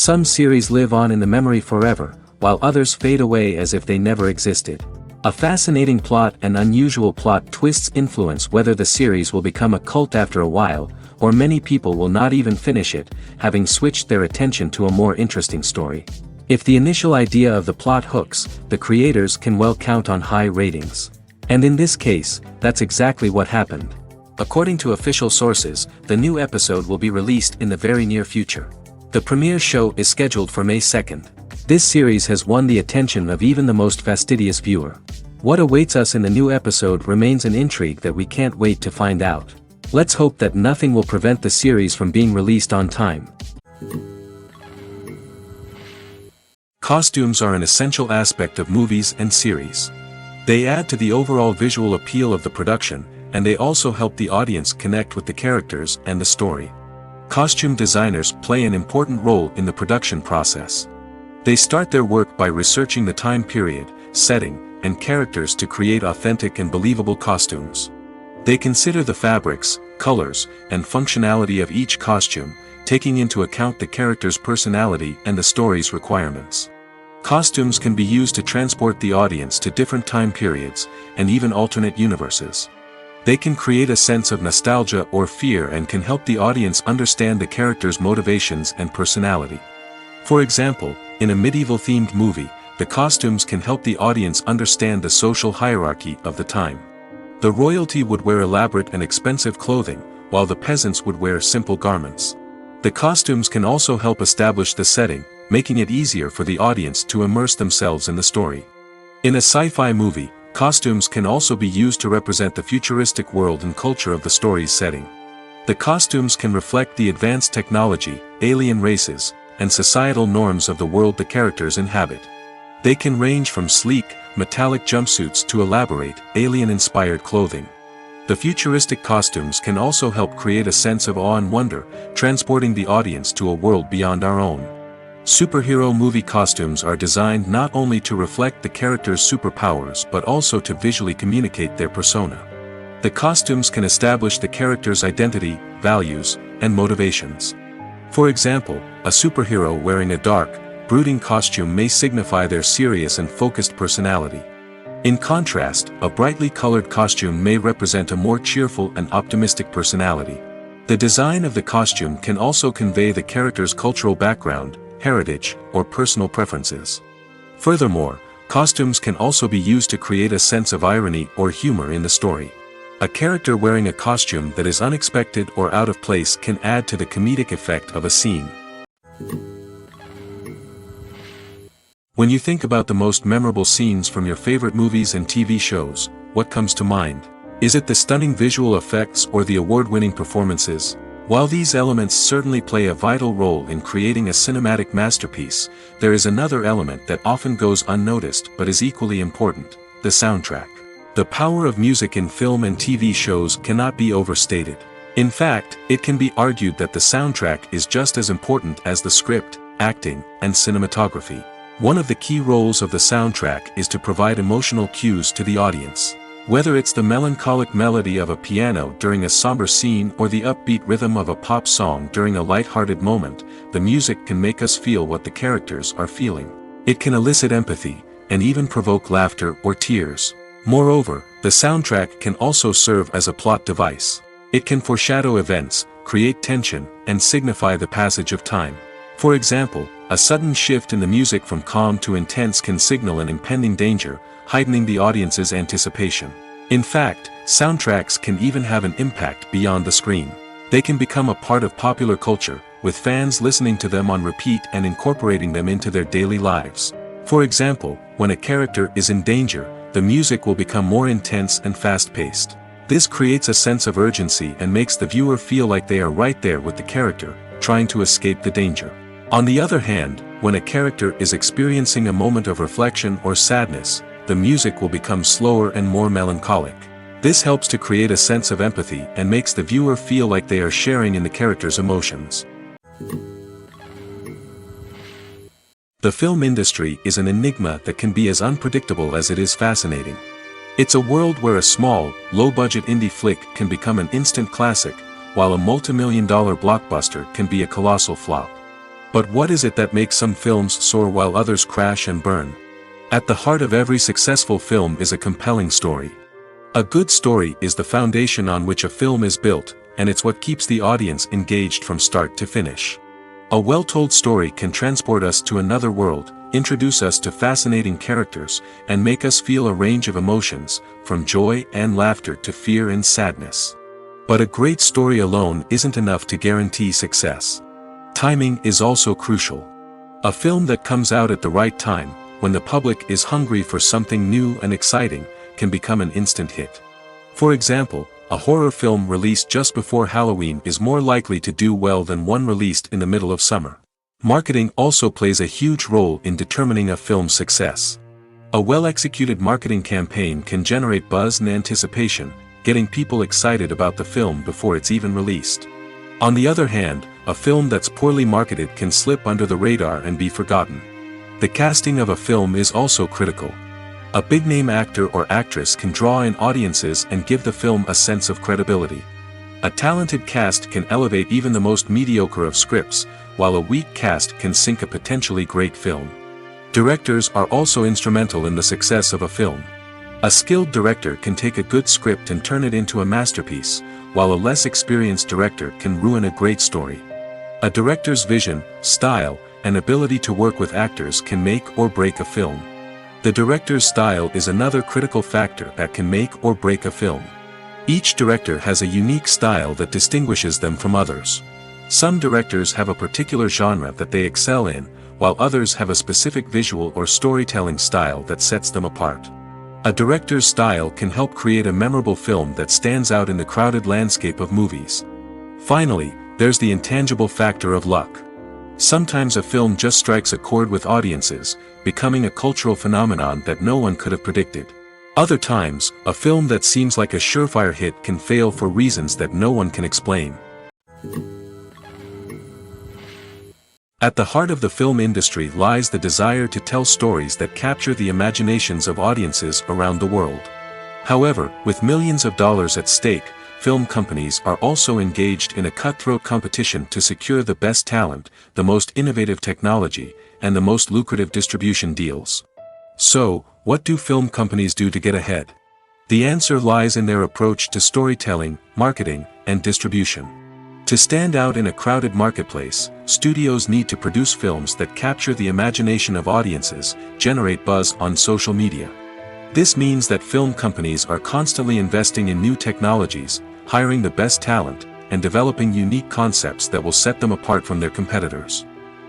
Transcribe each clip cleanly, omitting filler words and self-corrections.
Some series live on in the memory forever, while others fade away as if they never existed. A fascinating plot and unusual plot twists influence whether the series will become a cult after a while, or many people will not even finish it, having switched their attention to a more interesting story. If the initial idea of the plot hooks, the creators can well count on high ratings. And in this case, that's exactly what happened. According to official sources, the new episode will be released in the very near future. The premiere show is scheduled for May 2nd. This series has won the attention of even the most fastidious viewer. What awaits us in the new episode remains an intrigue that we can't wait to find out. Let's hope that nothing will prevent the series from being released on time. Costumes are an essential aspect of movies and series. They add to the overall visual appeal of the production, and they also help the audience connect with the characters and the story. Costume designers play an important role in the production process. They start their work by researching the time period, setting, and characters to create authentic and believable costumes. They consider the fabrics, colors, and functionality of each costume, taking into account the character's personality and the story's requirements. Costumes can be used to transport the audience to different time periods, and even alternate universes. They can create a sense of nostalgia or fear and can help the audience understand the character's motivations and personality. For example, in a medieval-themed movie, the costumes can help the audience understand the social hierarchy of the time. The royalty would wear elaborate and expensive clothing, while the peasants would wear simple garments. The costumes can also help establish the setting, making it easier for the audience to immerse themselves in the story. In a sci-fi movie, costumes can also be used to represent the futuristic world and culture of the story's setting. The costumes can reflect the advanced technology, alien races, and societal norms of the world the characters inhabit. They can range from sleek, metallic jumpsuits to elaborate, alien-inspired clothing. The futuristic costumes can also help create a sense of awe and wonder, transporting the audience to a world beyond our own. Superhero movie costumes are designed not only to reflect the character's superpowers but also to visually communicate their persona. The costumes can establish the character's identity, values, and motivations. For example, a superhero wearing a dark, brooding costume may signify their serious and focused personality. In contrast, a brightly colored costume may represent a more cheerful and optimistic personality. The design of the costume can also convey the character's cultural background, heritage, or personal preferences. Furthermore, costumes can also be used to create a sense of irony or humor in the story. A character wearing a costume that is unexpected or out of place can add to the comedic effect of a scene. When you think about the most memorable scenes from your favorite movies and TV shows, what comes to mind? Is it the stunning visual effects or the award-winning performances? While these elements certainly play a vital role in creating a cinematic masterpiece, there is another element that often goes unnoticed but is equally important: the soundtrack. The power of music in film and TV shows cannot be overstated. In fact, it can be argued that the soundtrack is just as important as the script, acting, and cinematography. One of the key roles of the soundtrack is to provide emotional cues to the audience. Whether it's the melancholic melody of a piano during a somber scene or the upbeat rhythm of a pop song during a light-hearted moment, the music can make us feel what the characters are feeling. It can elicit empathy, and even provoke laughter or tears. Moreover, the soundtrack can also serve as a plot device. It can foreshadow events, create tension, and signify the passage of time. For example, a sudden shift in the music from calm to intense can signal an impending danger, heightening the audience's anticipation. In fact, soundtracks can even have an impact beyond the screen. They can become a part of popular culture, with fans listening to them on repeat and incorporating them into their daily lives. For example, when a character is in danger, the music will become more intense and fast-paced. This creates a sense of urgency and makes the viewer feel like they are right there with the character, trying to escape the danger. On the other hand, when a character is experiencing a moment of reflection or sadness, the music will become slower and more melancholic. This helps to create a sense of empathy and makes the viewer feel like they are sharing in the character's emotions. The film industry is an enigma that can be as unpredictable as it is fascinating. It's a world where a small, low-budget indie flick can become an instant classic, while a multi-million-dollar blockbuster can be a colossal flop. But what is it that makes some films soar while others crash and burn? At the heart of every successful film is a compelling story. A good story is the foundation on which a film is built, and it's what keeps the audience engaged from start to finish. A well-told story can transport us to another world, introduce us to fascinating characters, and make us feel a range of emotions, from joy and laughter to fear and sadness. But a great story alone isn't enough to guarantee success. Timing is also crucial. A film that comes out at the right time, when the public is hungry for something new and exciting, can become an instant hit. For example, a horror film released just before Halloween is more likely to do well than one released in the middle of summer. Marketing also plays a huge role in determining a film's success. A well-executed marketing campaign can generate buzz and anticipation, getting people excited about the film before it's even released. On the other hand, a film that's poorly marketed can slip under the radar and be forgotten. The casting of a film is also critical. A big-name actor or actress can draw in audiences and give the film a sense of credibility. A talented cast can elevate even the most mediocre of scripts, while a weak cast can sink a potentially great film. Directors are also instrumental in the success of a film. A skilled director can take a good script and turn it into a masterpiece, while a less experienced director can ruin a great story. A director's vision, style, and ability to work with actors can make or break a film. The director's style is another critical factor that can make or break a film. Each director has a unique style that distinguishes them from others. Some directors have a particular genre that they excel in, while others have a specific visual or storytelling style that sets them apart. A director's style can help create a memorable film that stands out in the crowded landscape of movies. Finally, there's the intangible factor of luck. Sometimes a film just strikes a chord with audiences, becoming a cultural phenomenon that no one could have predicted. Other times, a film that seems like a surefire hit can fail for reasons that no one can explain. At the heart of the film industry lies the desire to tell stories that capture the imaginations of audiences around the world. However, with millions of dollars at stake, film companies are also engaged in a cutthroat competition to secure the best talent, the most innovative technology, and the most lucrative distribution deals. So, what do film companies do to get ahead? The answer lies in their approach to storytelling, marketing, and distribution. To stand out in a crowded marketplace, studios need to produce films that capture the imagination of audiences, generate buzz on social media. This means that film companies are constantly investing in new technologies, hiring the best talent, and developing unique concepts that will set them apart from their competitors.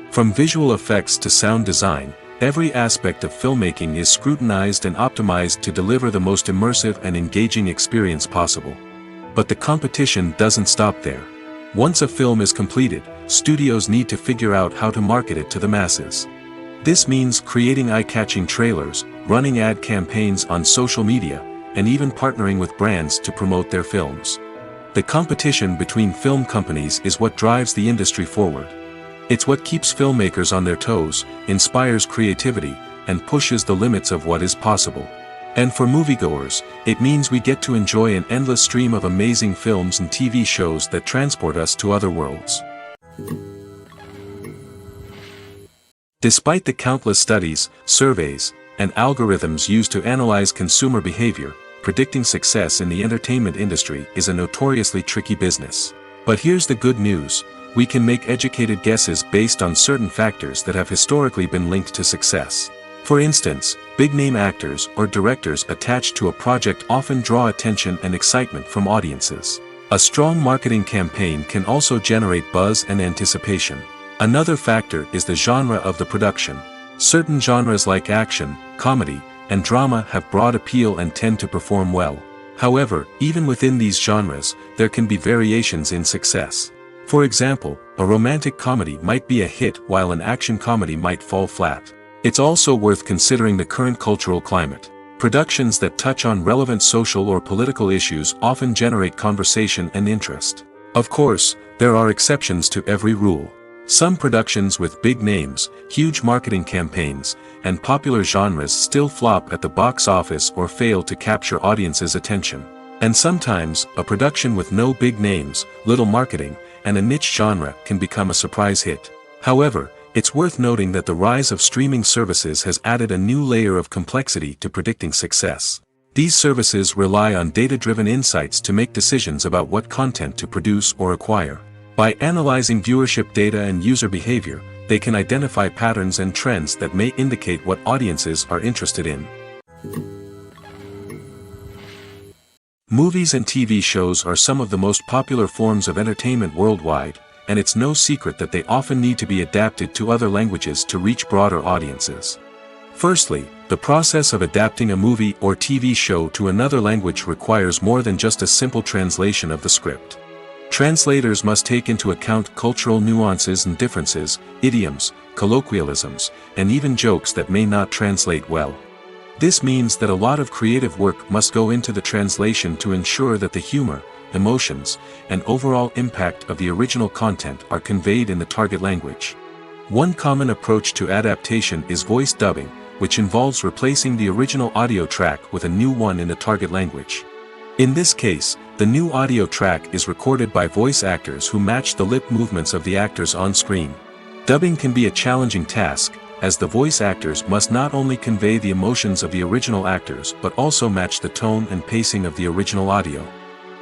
From visual effects to sound design, every aspect of filmmaking is scrutinized and optimized to deliver the most immersive and engaging experience possible. But the competition doesn't stop there. Once a film is completed, studios need to figure out how to market it to the masses. This means creating eye-catching trailers, running ad campaigns on social media, and even partnering with brands to promote their films. The competition between film companies is what drives the industry forward. It's what keeps filmmakers on their toes, inspires creativity, and pushes the limits of what is possible. And for moviegoers, it means we get to enjoy an endless stream of amazing films and TV shows that transport us to other worlds. Despite the countless studies, surveys, and algorithms used to analyze consumer behavior, predicting success in the entertainment industry is a notoriously tricky business. But here's the good news: we can make educated guesses based on certain factors that have historically been linked to success. For instance, big-name actors or directors attached to a project often draw attention and excitement from audiences. A strong marketing campaign can also generate buzz and anticipation. Another factor is the genre of the production. Certain genres like action, comedy, and drama have broad appeal and tend to perform well. However, even within these genres, there can be variations in success. For example, a romantic comedy might be a hit while an action comedy might fall flat. It's also worth considering the current cultural climate. Productions that touch on relevant social or political issues often generate conversation and interest. Of course, there are exceptions to every rule. Some productions with big names, huge marketing campaigns, and popular genres still flop at the box office or fail to capture audiences' attention. And sometimes, a production with no big names, little marketing, and a niche genre can become a surprise hit. However, it's worth noting that the rise of streaming services has added a new layer of complexity to predicting success. These services rely on data-driven insights to make decisions about what content to produce or acquire. By analyzing viewership data and user behavior, they can identify patterns and trends that may indicate what audiences are interested in. Movies and TV shows are some of the most popular forms of entertainment worldwide, and it's no secret that they often need to be adapted to other languages to reach broader audiences. Firstly, the process of adapting a movie or TV show to another language requires more than just a simple translation of the script. Translators must take into account cultural nuances and differences, idioms, colloquialisms, and even jokes that may not translate well. This means that a lot of creative work must go into the translation to ensure that the humor, emotions, and overall impact of the original content are conveyed in the target language. One common approach to adaptation is voice dubbing, which involves replacing the original audio track with a new one in the target language. In this case, the new audio track is recorded by voice actors who match the lip movements of the actors on screen. Dubbing can be a challenging task, as the voice actors must not only convey the emotions of the original actors but also match the tone and pacing of the original audio.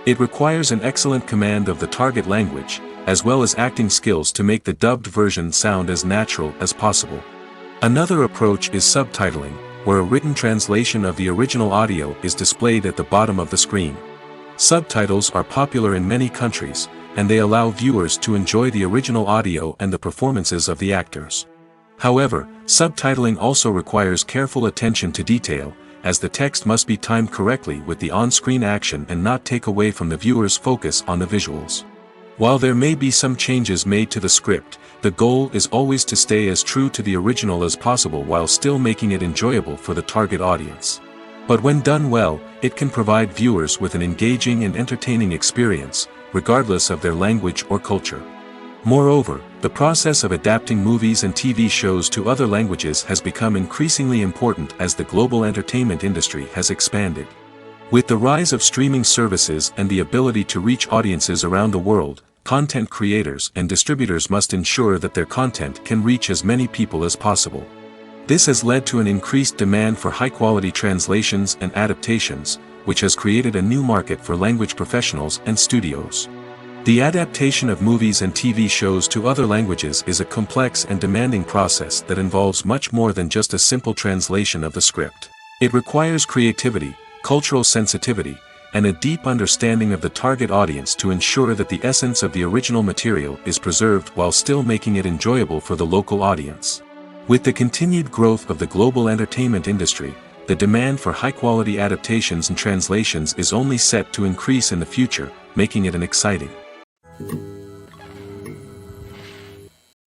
It requires an excellent command of the target language, as well as acting skills to make the dubbed version sound as natural as possible. Another approach is subtitling, where a written translation of the original audio is displayed at the bottom of the screen. Subtitles are popular in many countries, and they allow viewers to enjoy the original audio and the performances of the actors. However, subtitling also requires careful attention to detail, as the text must be timed correctly with the on-screen action and not take away from the viewer's focus on the visuals. While there may be some changes made to the script, the goal is always to stay as true to the original as possible while still making it enjoyable for the target audience. But when done well, it can provide viewers with an engaging and entertaining experience, regardless of their language or culture. Moreover, the process of adapting movies and TV shows to other languages has become increasingly important as the global entertainment industry has expanded. With the rise of streaming services and the ability to reach audiences around the world, content creators and distributors must ensure that their content can reach as many people as possible. This has led to an increased demand for high-quality translations and adaptations, which has created a new market for language professionals and studios. The adaptation of movies and TV shows to other languages is a complex and demanding process that involves much more than just a simple translation of the script. It requires creativity, cultural sensitivity, and a deep understanding of the target audience to ensure that the essence of the original material is preserved while still making it enjoyable for the local audience. With the continued growth of the global entertainment industry, the demand for high-quality adaptations and translations is only set to increase in the future, making it an exciting.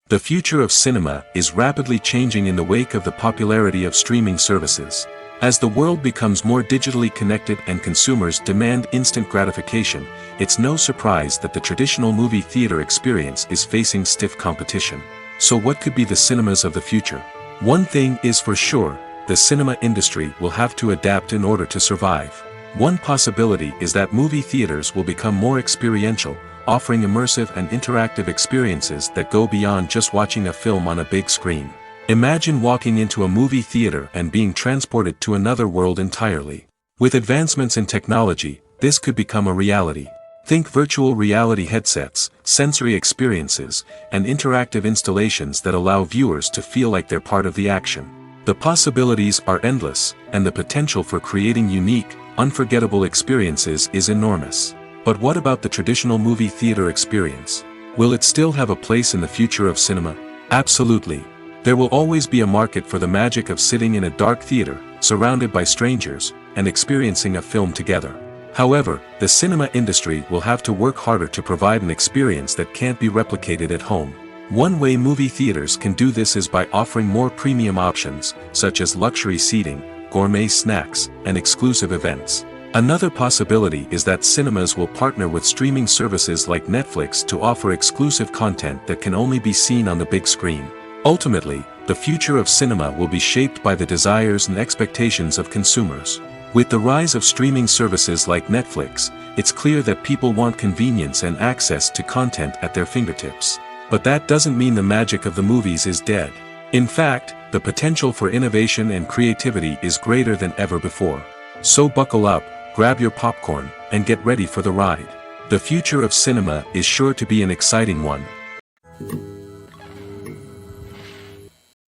The future of cinema is rapidly changing in the wake of the popularity of streaming services. As the world becomes more digitally connected and consumers demand instant gratification, it's no surprise that the traditional movie theater experience is facing stiff competition. So what could be the cinemas of the future? One thing is for sure, the cinema industry will have to adapt in order to survive. One possibility is that movie theaters will become more experiential, offering immersive and interactive experiences that go beyond just watching a film on a big screen. Imagine walking into a movie theater and being transported to another world entirely. With advancements in technology, this could become a reality. Think virtual reality headsets, sensory experiences, and interactive installations that allow viewers to feel like they're part of the action. The possibilities are endless, and the potential for creating unique, unforgettable experiences is enormous. But what about the traditional movie theater experience? Will it still have a place in the future of cinema? Absolutely. There will always be a market for the magic of sitting in a dark theater, surrounded by strangers, and experiencing a film together. However, the cinema industry will have to work harder to provide an experience that can't be replicated at home. One way movie theaters can do this is by offering more premium options, such as luxury seating, gourmet snacks, and exclusive events. Another possibility is that cinemas will partner with streaming services like Netflix to offer exclusive content that can only be seen on the big screen. Ultimately, the future of cinema will be shaped by the desires and expectations of consumers. With the rise of streaming services like Netflix, it's clear that people want convenience and access to content at their fingertips. But that doesn't mean the magic of the movies is dead. In fact, the potential for innovation and creativity is greater than ever before. So buckle up, grab your popcorn, and get ready for the ride. The future of cinema is sure to be an exciting one.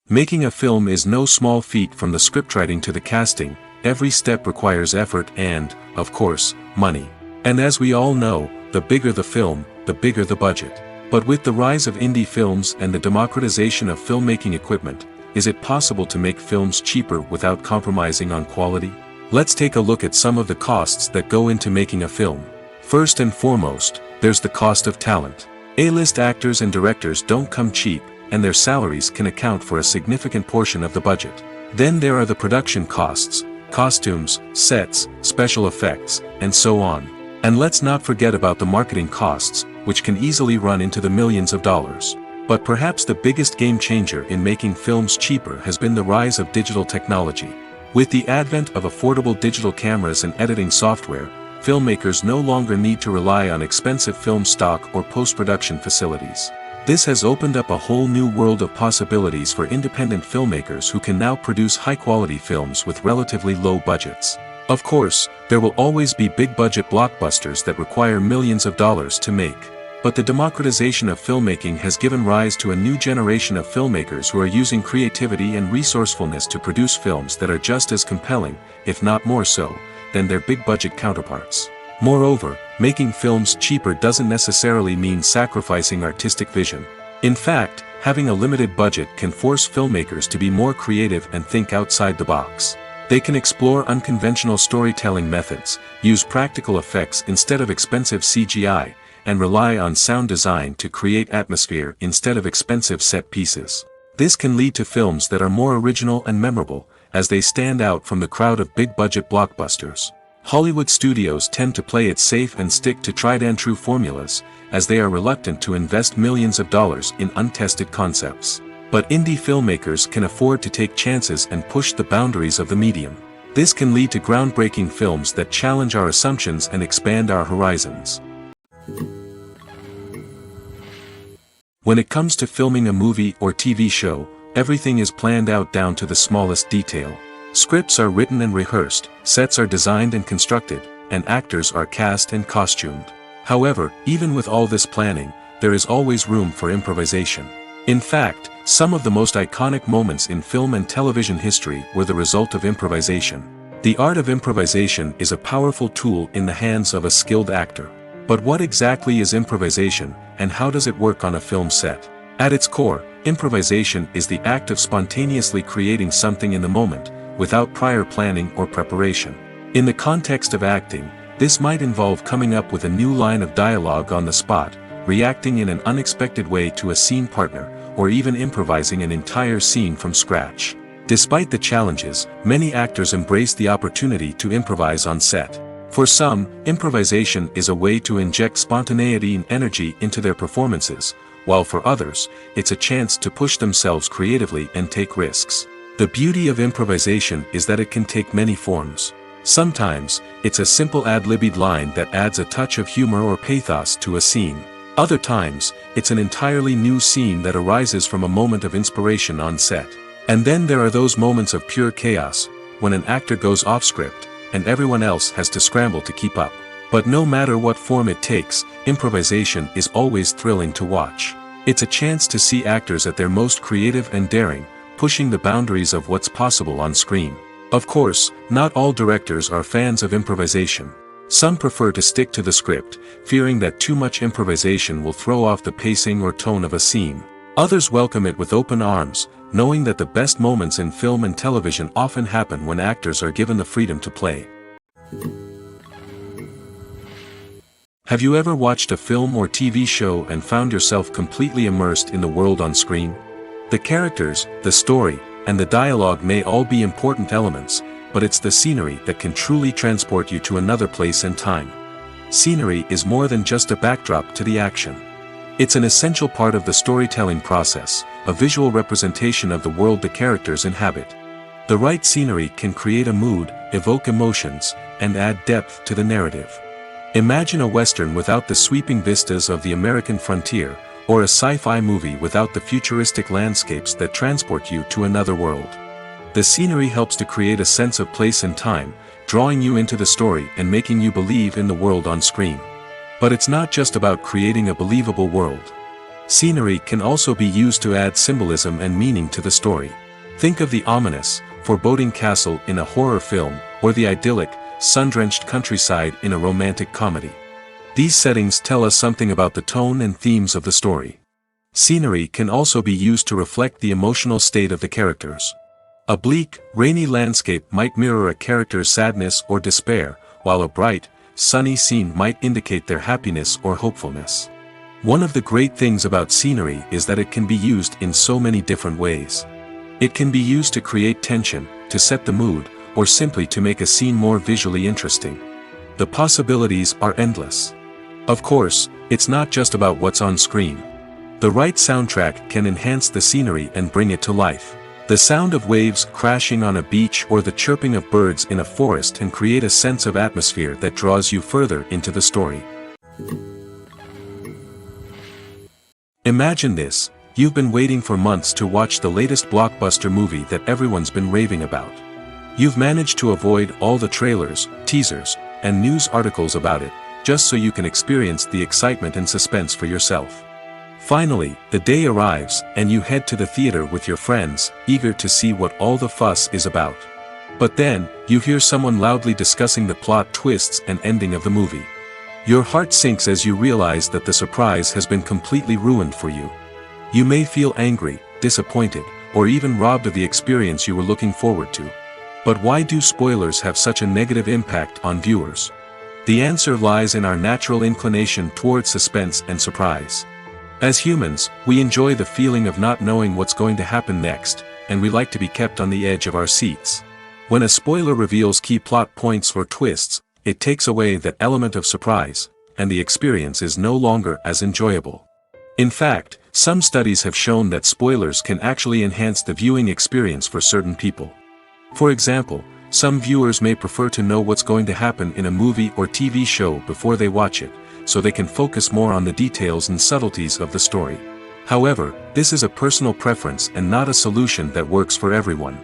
Making a film is no small feat. From the scriptwriting to the casting, every step requires effort and, of course, money. And as we all know, the bigger the film, the bigger the budget. But with the rise of indie films and the democratization of filmmaking equipment, is it possible to make films cheaper without compromising on quality? Let's take a look at some of the costs that go into making a film. First and foremost, there's the cost of talent. A-list actors and directors don't come cheap, and their salaries can account for a significant portion of the budget. Then there are the production costs, costumes, sets, special effects, and so on. And let's not forget about the marketing costs, which can easily run into the millions of dollars. But perhaps the biggest game changer in making films cheaper has been the rise of digital technology. With the advent of affordable digital cameras and editing software, filmmakers no longer need to rely on expensive film stock or post-production facilities. This has opened up a whole new world of possibilities for independent filmmakers who can now produce high-quality films with relatively low budgets. Of course, there will always be big-budget blockbusters that require millions of dollars to make. But the democratization of filmmaking has given rise to a new generation of filmmakers who are using creativity and resourcefulness to produce films that are just as compelling, if not more so, than their big-budget counterparts. Moreover, making films cheaper doesn't necessarily mean sacrificing artistic vision. In fact, having a limited budget can force filmmakers to be more creative and think outside the box. They can explore unconventional storytelling methods, use practical effects instead of expensive CGI, and rely on sound design to create atmosphere instead of expensive set pieces. This can lead to films that are more original and memorable, as they stand out from the crowd of big-budget blockbusters. Hollywood studios tend to play it safe and stick to tried-and-true formulas, as they are reluctant to invest millions of dollars in untested concepts. But indie filmmakers can afford to take chances and push the boundaries of the medium. This can lead to groundbreaking films that challenge our assumptions and expand our horizons. When it comes to filming a movie or TV show, everything is planned out down to the smallest detail. Scripts are written and rehearsed, sets are designed and constructed, and actors are cast and costumed. However, even with all this planning, there is always room for improvisation. In fact, some of the most iconic moments in film and television history were the result of improvisation. The art of improvisation is a powerful tool in the hands of a skilled actor. But what exactly is improvisation, and how does it work on a film set? At its core, improvisation is the act of spontaneously creating something in the moment, without prior planning or preparation. In the context of acting, this might involve coming up with a new line of dialogue on the spot, reacting in an unexpected way to a scene partner, or even improvising an entire scene from scratch. Despite the challenges, many actors embrace the opportunity to improvise on set. For some, improvisation is a way to inject spontaneity and energy into their performances, while for others, it's a chance to push themselves creatively and take risks. The beauty of improvisation is that it can take many forms. Sometimes, it's a simple ad-libbed line that adds a touch of humor or pathos to a scene. Other times, it's an entirely new scene that arises from a moment of inspiration on set. And then there are those moments of pure chaos, when an actor goes off script, and everyone else has to scramble to keep up. But no matter what form it takes, improvisation is always thrilling to watch. It's a chance to see actors at their most creative and daring, pushing the boundaries of what's possible on screen. Of course, not all directors are fans of improvisation. Some prefer to stick to the script, fearing that too much improvisation will throw off the pacing or tone of a scene. Others welcome it with open arms, knowing that the best moments in film and television often happen when actors are given the freedom to play. Have you ever watched a film or TV show and found yourself completely immersed in the world on screen? The characters, the story, and the dialogue may all be important elements, but it's the scenery that can truly transport you to another place and time. Scenery is more than just a backdrop to the action. It's an essential part of the storytelling process, a visual representation of the world the characters inhabit. The right scenery can create a mood, evoke emotions, and add depth to the narrative. Imagine a western without the sweeping vistas of the American frontier, or a sci-fi movie without the futuristic landscapes that transport you to another world. The scenery helps to create a sense of place and time, drawing you into the story and making you believe in the world on screen. But it's not just about creating a believable world. Scenery can also be used to add symbolism and meaning to the story. Think of the ominous, foreboding castle in a horror film, or the idyllic, sun-drenched countryside in a romantic comedy. These settings tell us something about the tone and themes of the story. Scenery can also be used to reflect the emotional state of the characters. A bleak, rainy landscape might mirror a character's sadness or despair, while a bright, sunny scene might indicate their happiness or hopefulness. One of the great things about scenery is that it can be used in so many different ways. It can be used to create tension, to set the mood, or simply to make a scene more visually interesting. The possibilities are endless. Of course, it's not just about what's on screen. The right soundtrack can enhance the scenery and bring it to life. The sound of waves crashing on a beach or the chirping of birds in a forest can create a sense of atmosphere that draws you further into the story. Imagine this: you've been waiting for months to watch the latest blockbuster movie that everyone's been raving about. You've managed to avoid all the trailers, teasers, and news articles about it, just so you can experience the excitement and suspense for yourself. Finally, the day arrives, and you head to the theater with your friends, eager to see what all the fuss is about. But then, you hear someone loudly discussing the plot twists and ending of the movie. Your heart sinks as you realize that the surprise has been completely ruined for you. You may feel angry, disappointed, or even robbed of the experience you were looking forward to. But why do spoilers have such a negative impact on viewers? The answer lies in our natural inclination towards suspense and surprise. As humans, we enjoy the feeling of not knowing what's going to happen next, and we like to be kept on the edge of our seats. When a spoiler reveals key plot points or twists, it takes away that element of surprise, and the experience is no longer as enjoyable. In fact, some studies have shown that spoilers can actually enhance the viewing experience for certain people. For example, some viewers may prefer to know what's going to happen in a movie or TV show before they watch it, so they can focus more on the details and subtleties of the story. However, this is a personal preference and not a solution that works for everyone.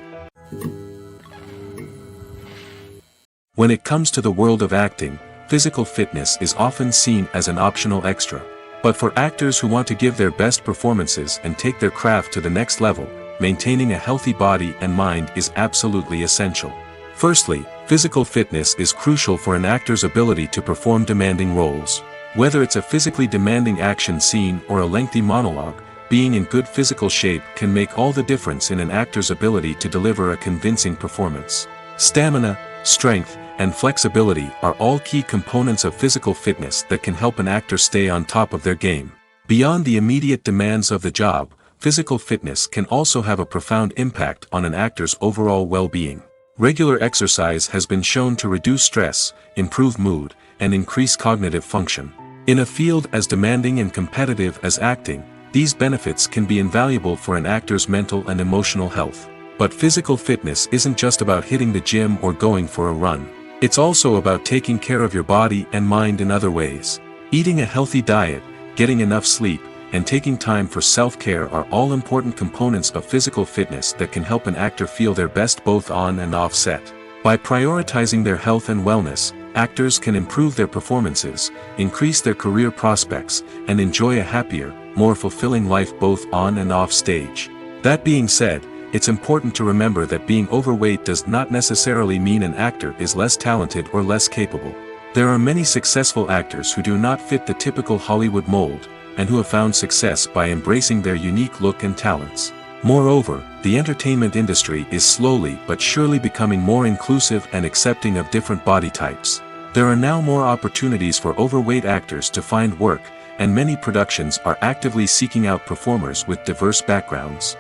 When it comes to the world of acting, physical fitness is often seen as an optional extra. But for actors who want to give their best performances and take their craft to the next level, maintaining a healthy body and mind is absolutely essential. Firstly, physical fitness is crucial for an actor's ability to perform demanding roles. Whether it's a physically demanding action scene or a lengthy monologue, being in good physical shape can make all the difference in an actor's ability to deliver a convincing performance. Stamina, strength, and flexibility are all key components of physical fitness that can help an actor stay on top of their game. Beyond the immediate demands of the job, physical fitness can also have a profound impact on an actor's overall well-being. Regular exercise has been shown to reduce stress, improve mood, and increase cognitive function. In a field as demanding and competitive as acting, these benefits can be invaluable for an actor's mental and emotional health. But physical fitness isn't just about hitting the gym or going for a run. It's also about taking care of your body and mind in other ways. Eating a healthy diet, getting enough sleep, and taking time for self-care are all important components of physical fitness that can help an actor feel their best both on and off set. By prioritizing their health and wellness, actors can improve their performances, increase their career prospects, and enjoy a happier, more fulfilling life both on and off stage. That being said, it's important to remember that being overweight does not necessarily mean an actor is less talented or less capable. There are many successful actors who do not fit the typical Hollywood mold, and who have found success by embracing their unique look and talents. Moreover, the entertainment industry is slowly but surely becoming more inclusive and accepting of different body types. There are now more opportunities for overweight actors to find work, and many productions are actively seeking out performers with diverse backgrounds.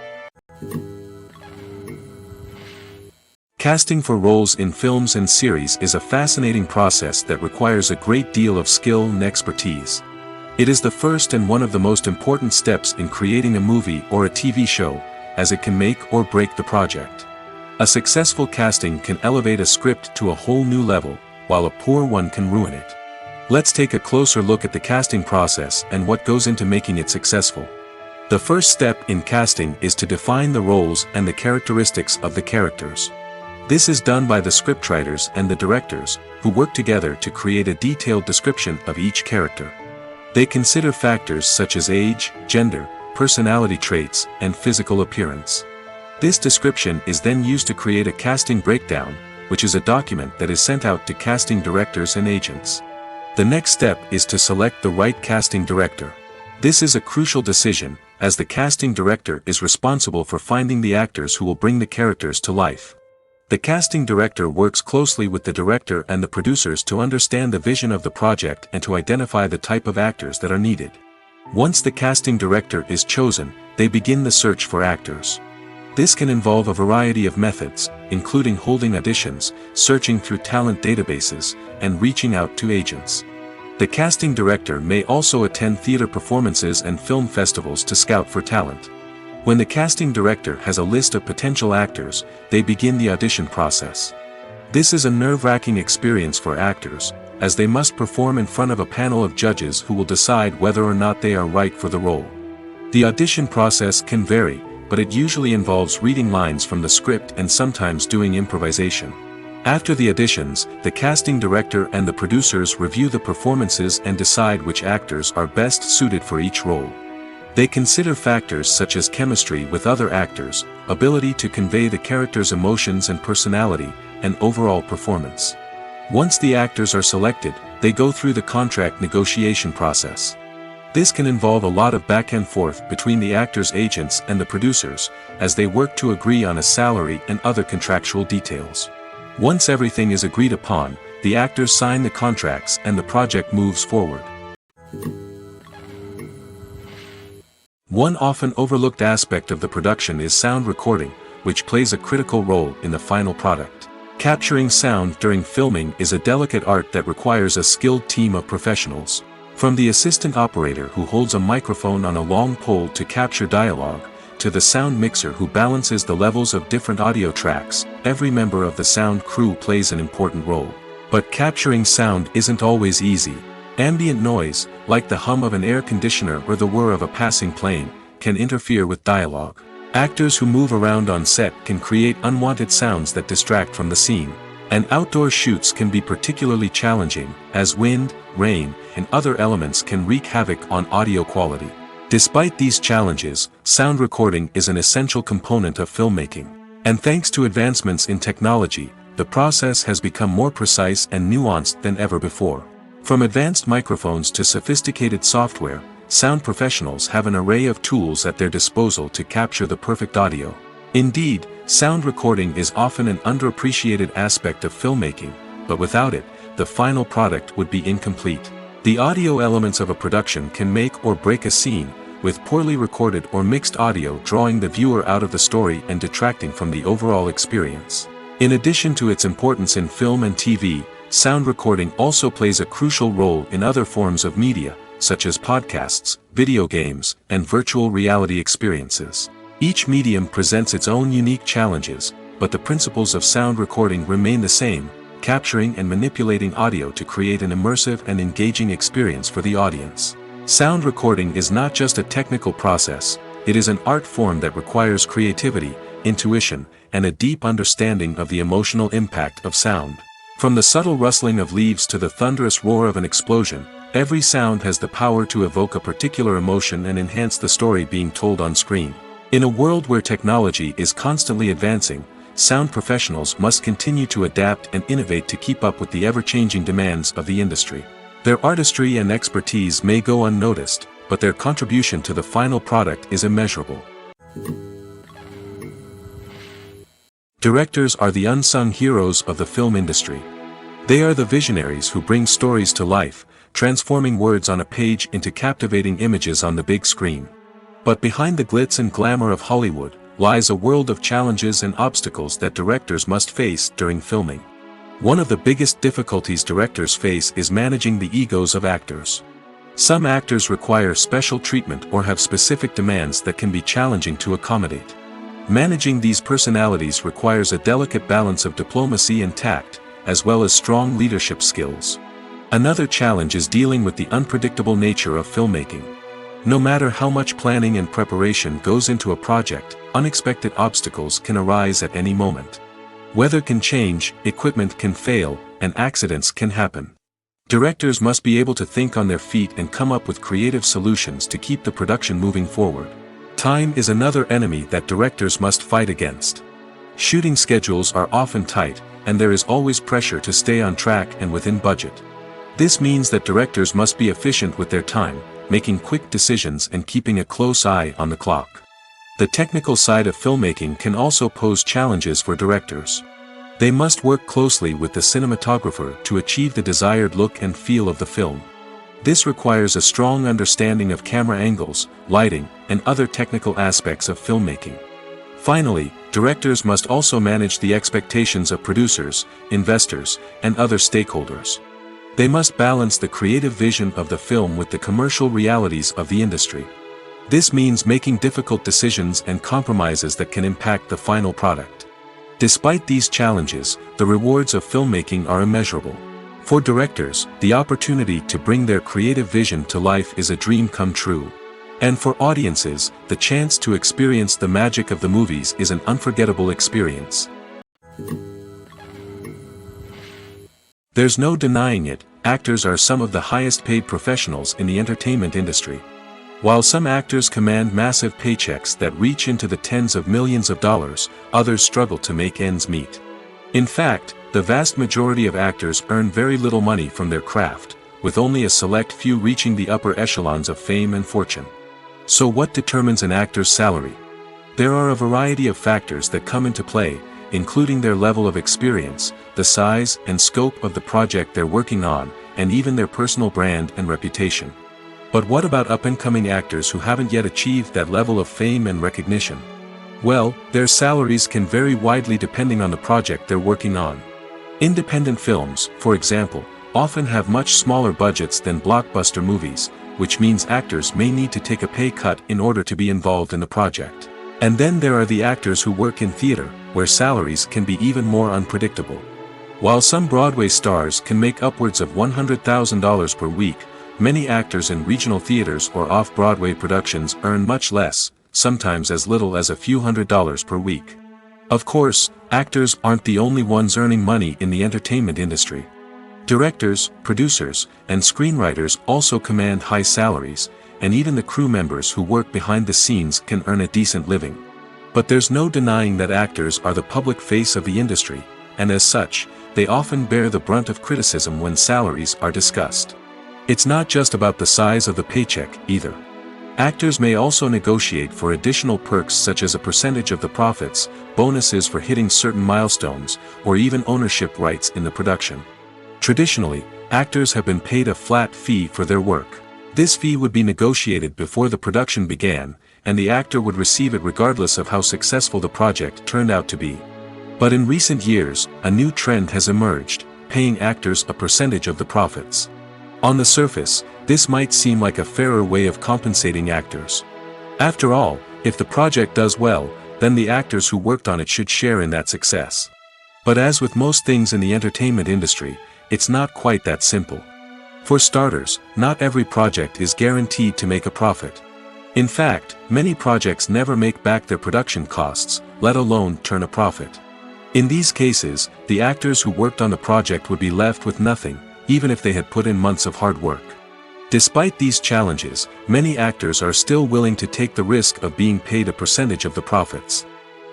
Casting for roles in films and series is a fascinating process that requires a great deal of skill and expertise. It is the first and one of the most important steps in creating a movie or a TV show, as it can make or break the project. A successful casting can elevate a script to a whole new level, while a poor one can ruin it. Let's take a closer look at the casting process and what goes into making it successful. The first step in casting is to define the roles and the characteristics of the characters. This is done by the scriptwriters and the directors, who work together to create a detailed description of each character. They consider factors such as age, gender, personality traits, and physical appearance. This description is then used to create a casting breakdown, which is a document that is sent out to casting directors and agents. The next step is to select the right casting director. This is a crucial decision, as the casting director is responsible for finding the actors who will bring the characters to life. The casting director works closely with the director and the producers to understand the vision of the project and to identify the type of actors that are needed. Once the casting director is chosen, they begin the search for actors. This can involve a variety of methods, including holding auditions, searching through talent databases, and reaching out to agents. The casting director may also attend theater performances and film festivals to scout for talent. When the casting director has a list of potential actors, they begin the audition process. This is a nerve-wracking experience for actors, as they must perform in front of a panel of judges who will decide whether or not they are right for the role. The audition process can vary, but it usually involves reading lines from the script and sometimes doing improvisation. After the auditions, the casting director and the producers review the performances and decide which actors are best suited for each role. They consider factors such as chemistry with other actors, ability to convey the character's emotions and personality, and overall performance. Once the actors are selected, they go through the contract negotiation process. This can involve a lot of back and forth between the actors' agents and the producers, as they work to agree on a salary and other contractual details. Once everything is agreed upon, the actors sign the contracts and the project moves forward. One often overlooked aspect of the production is sound recording, which plays a critical role in the final product. Capturing sound during filming is a delicate art that requires a skilled team of professionals. From the assistant operator who holds a microphone on a long pole to capture dialogue, to the sound mixer who balances the levels of different audio tracks, every member of the sound crew plays an important role. But capturing sound isn't always easy. Ambient noise, like the hum of an air conditioner or the whir of a passing plane, can interfere with dialogue. Actors who move around on set can create unwanted sounds that distract from the scene. And outdoor shoots can be particularly challenging, as wind, rain, and other elements can wreak havoc on audio quality. Despite these challenges, sound recording is an essential component of filmmaking. And thanks to advancements in technology, the process has become more precise and nuanced than ever before. From advanced microphones to sophisticated software, sound professionals have an array of tools at their disposal to capture the perfect audio. Indeed, sound recording is often an underappreciated aspect of filmmaking, but without it, the final product would be incomplete. The audio elements of a production can make or break a scene, with poorly recorded or mixed audio drawing the viewer out of the story and detracting from the overall experience. In addition to its importance in film and TV, sound recording also plays a crucial role in other forms of media, such as podcasts, video games, and virtual reality experiences. Each medium presents its own unique challenges, but the principles of sound recording remain the same: capturing and manipulating audio to create an immersive and engaging experience for the audience. Sound recording is not just a technical process, it is an art form that requires creativity, intuition, and a deep understanding of the emotional impact of sound. From the subtle rustling of leaves to the thunderous roar of an explosion, every sound has the power to evoke a particular emotion and enhance the story being told on screen. In a world where technology is constantly advancing, sound professionals must continue to adapt and innovate to keep up with the ever-changing demands of the industry. Their artistry and expertise may go unnoticed, but their contribution to the final product is immeasurable. Directors are the unsung heroes of the film industry. They are the visionaries who bring stories to life, transforming words on a page into captivating images on the big screen. But behind the glitz and glamour of Hollywood, lies a world of challenges and obstacles that directors must face during filming. One of the biggest difficulties directors face is managing the egos of actors. Some actors require special treatment or have specific demands that can be challenging to accommodate. Managing these personalities requires a delicate balance of diplomacy and tact, as well as strong leadership skills. Another challenge is dealing with the unpredictable nature of filmmaking. No matter how much planning and preparation goes into a project, unexpected obstacles can arise at any moment. Weather can change, equipment can fail, and accidents can happen. Directors must be able to think on their feet and come up with creative solutions to keep the production moving forward. Time is another enemy that directors must fight against. Shooting schedules are often tight, and there is always pressure to stay on track and within budget. This means that directors must be efficient with their time, making quick decisions and keeping a close eye on the clock. The technical side of filmmaking can also pose challenges for directors. They must work closely with the cinematographer to achieve the desired look and feel of the film. This requires a strong understanding of camera angles, lighting, and other technical aspects of filmmaking. Finally, directors must also manage the expectations of producers, investors, and other stakeholders. They must balance the creative vision of the film with the commercial realities of the industry. This means making difficult decisions and compromises that can impact the final product. Despite these challenges, the rewards of filmmaking are immeasurable. For directors, the opportunity to bring their creative vision to life is a dream come true. And for audiences, the chance to experience the magic of the movies is an unforgettable experience. There's no denying it, actors are some of the highest paid professionals in the entertainment industry. While some actors command massive paychecks that reach into the tens of millions of dollars, others struggle to make ends meet. In fact, the vast majority of actors earn very little money from their craft, with only a select few reaching the upper echelons of fame and fortune. So what determines an actor's salary? There are a variety of factors that come into play, including their level of experience, the size and scope of the project they're working on, and even their personal brand and reputation. But what about up-and-coming actors who haven't yet achieved that level of fame and recognition? Well, their salaries can vary widely depending on the project they're working on. Independent films, for example, often have much smaller budgets than blockbuster movies, which means actors may need to take a pay cut in order to be involved in the project. And then there are the actors who work in theater, where salaries can be even more unpredictable. While some Broadway stars can make upwards of $100,000 per week, many actors in regional theaters or off-Broadway productions earn much less, sometimes as little as a few $100s per week. Of course, actors aren't the only ones earning money in the entertainment industry. Directors, producers, and screenwriters also command high salaries, and even the crew members who work behind the scenes can earn a decent living. But there's no denying that actors are the public face of the industry, and as such, they often bear the brunt of criticism when salaries are discussed. It's not just about the size of the paycheck, either. Actors may also negotiate for additional perks such as a percentage of the profits, bonuses for hitting certain milestones, or even ownership rights in the production. Traditionally, actors have been paid a flat fee for their work. This fee would be negotiated before the production began, and the actor would receive it regardless of how successful the project turned out to be. But in recent years, a new trend has emerged, paying actors a percentage of the profits. On the surface, this might seem like a fairer way of compensating actors. After all, if the project does well, then the actors who worked on it should share in that success. But as with most things in the entertainment industry, it's not quite that simple. For starters, not every project is guaranteed to make a profit. In fact, many projects never make back their production costs, let alone turn a profit. In these cases, the actors who worked on the project would be left with nothing, even if they had put in months of hard work. Despite these challenges, many actors are still willing to take the risk of being paid a percentage of the profits.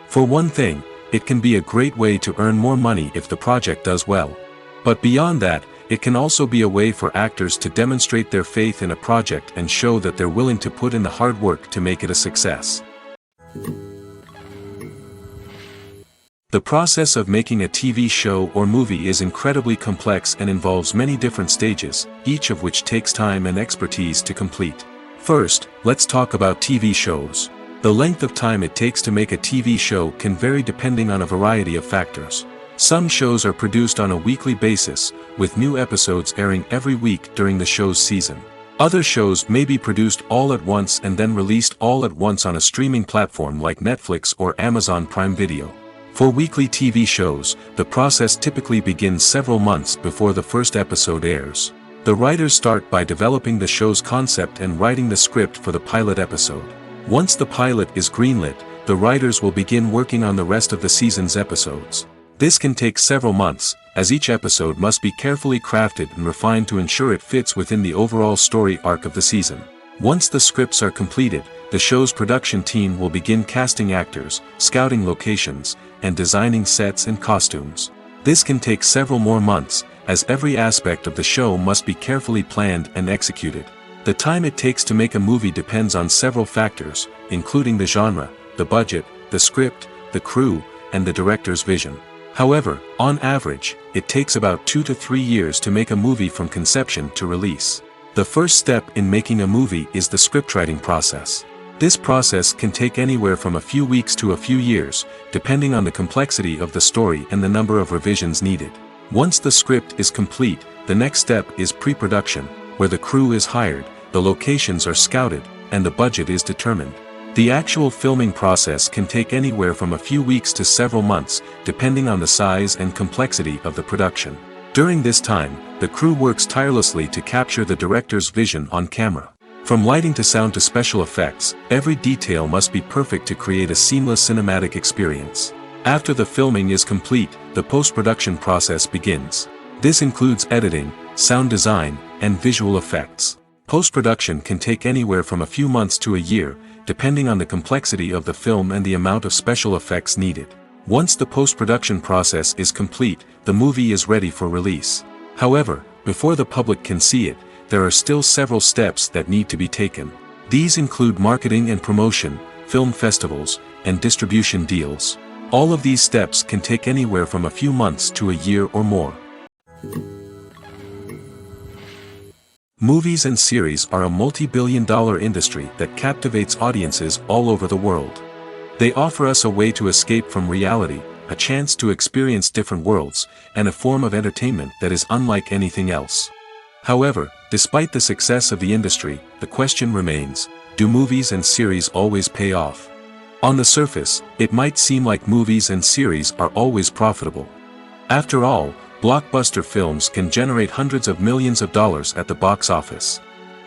For one thing, it can be a great way to earn more money if the project does well. But beyond that, it can also be a way for actors to demonstrate their faith in a project and show that they're willing to put in the hard work to make it a success. The process of making a TV show or movie is incredibly complex and involves many different stages, each of which takes time and expertise to complete. First, let's talk about TV shows. The length of time it takes to make a TV show can vary depending on a variety of factors. Some shows are produced on a weekly basis, with new episodes airing every week during the show's season. Other shows may be produced all at once and then released all at once on a streaming platform like Netflix or Amazon Prime Video. For weekly TV shows, the process typically begins several months before the first episode airs. The writers start by developing the show's concept and writing the script for the pilot episode. Once the pilot is greenlit, the writers will begin working on the rest of the season's episodes. This can take several months, as each episode must be carefully crafted and refined to ensure it fits within the overall story arc of the season. Once the scripts are completed, the show's production team will begin casting actors, scouting locations, and designing sets and costumes. This can take several more months, as every aspect of the show must be carefully planned and executed. The time it takes to make a movie depends on several factors, including the genre, the budget, the script, the crew, and the director's vision. However, on average, it takes about 2 to 3 years to make a movie from conception to release. The first step in making a movie is the scriptwriting process. This process can take anywhere from a few weeks to a few years, depending on the complexity of the story and the number of revisions needed. Once the script is complete, the next step is pre-production, where the crew is hired, the locations are scouted, and the budget is determined. The actual filming process can take anywhere from a few weeks to several months, depending on the size and complexity of the production. During this time, the crew works tirelessly to capture the director's vision on camera. From lighting to sound to special effects, every detail must be perfect to create a seamless cinematic experience. After the filming is complete, the post-production process begins. This includes editing, sound design, and visual effects. Post-production can take anywhere from a few months to a year, depending on the complexity of the film and the amount of special effects needed. Once the post-production process is complete, the movie is ready for release. However, before the public can see it, there are still several steps that need to be taken. These include marketing and promotion, film festivals, and distribution deals. All of these steps can take anywhere from a few months to a year or more. Movies and series are a multi-billion-dollar industry that captivates audiences all over the world. They offer us a way to escape from reality, a chance to experience different worlds, and a form of entertainment that is unlike anything else. However, despite the success of the industry, the question remains, do movies and series always pay off? On the surface, it might seem like movies and series are always profitable. After all, blockbuster films can generate hundreds of millions of dollars at the box office.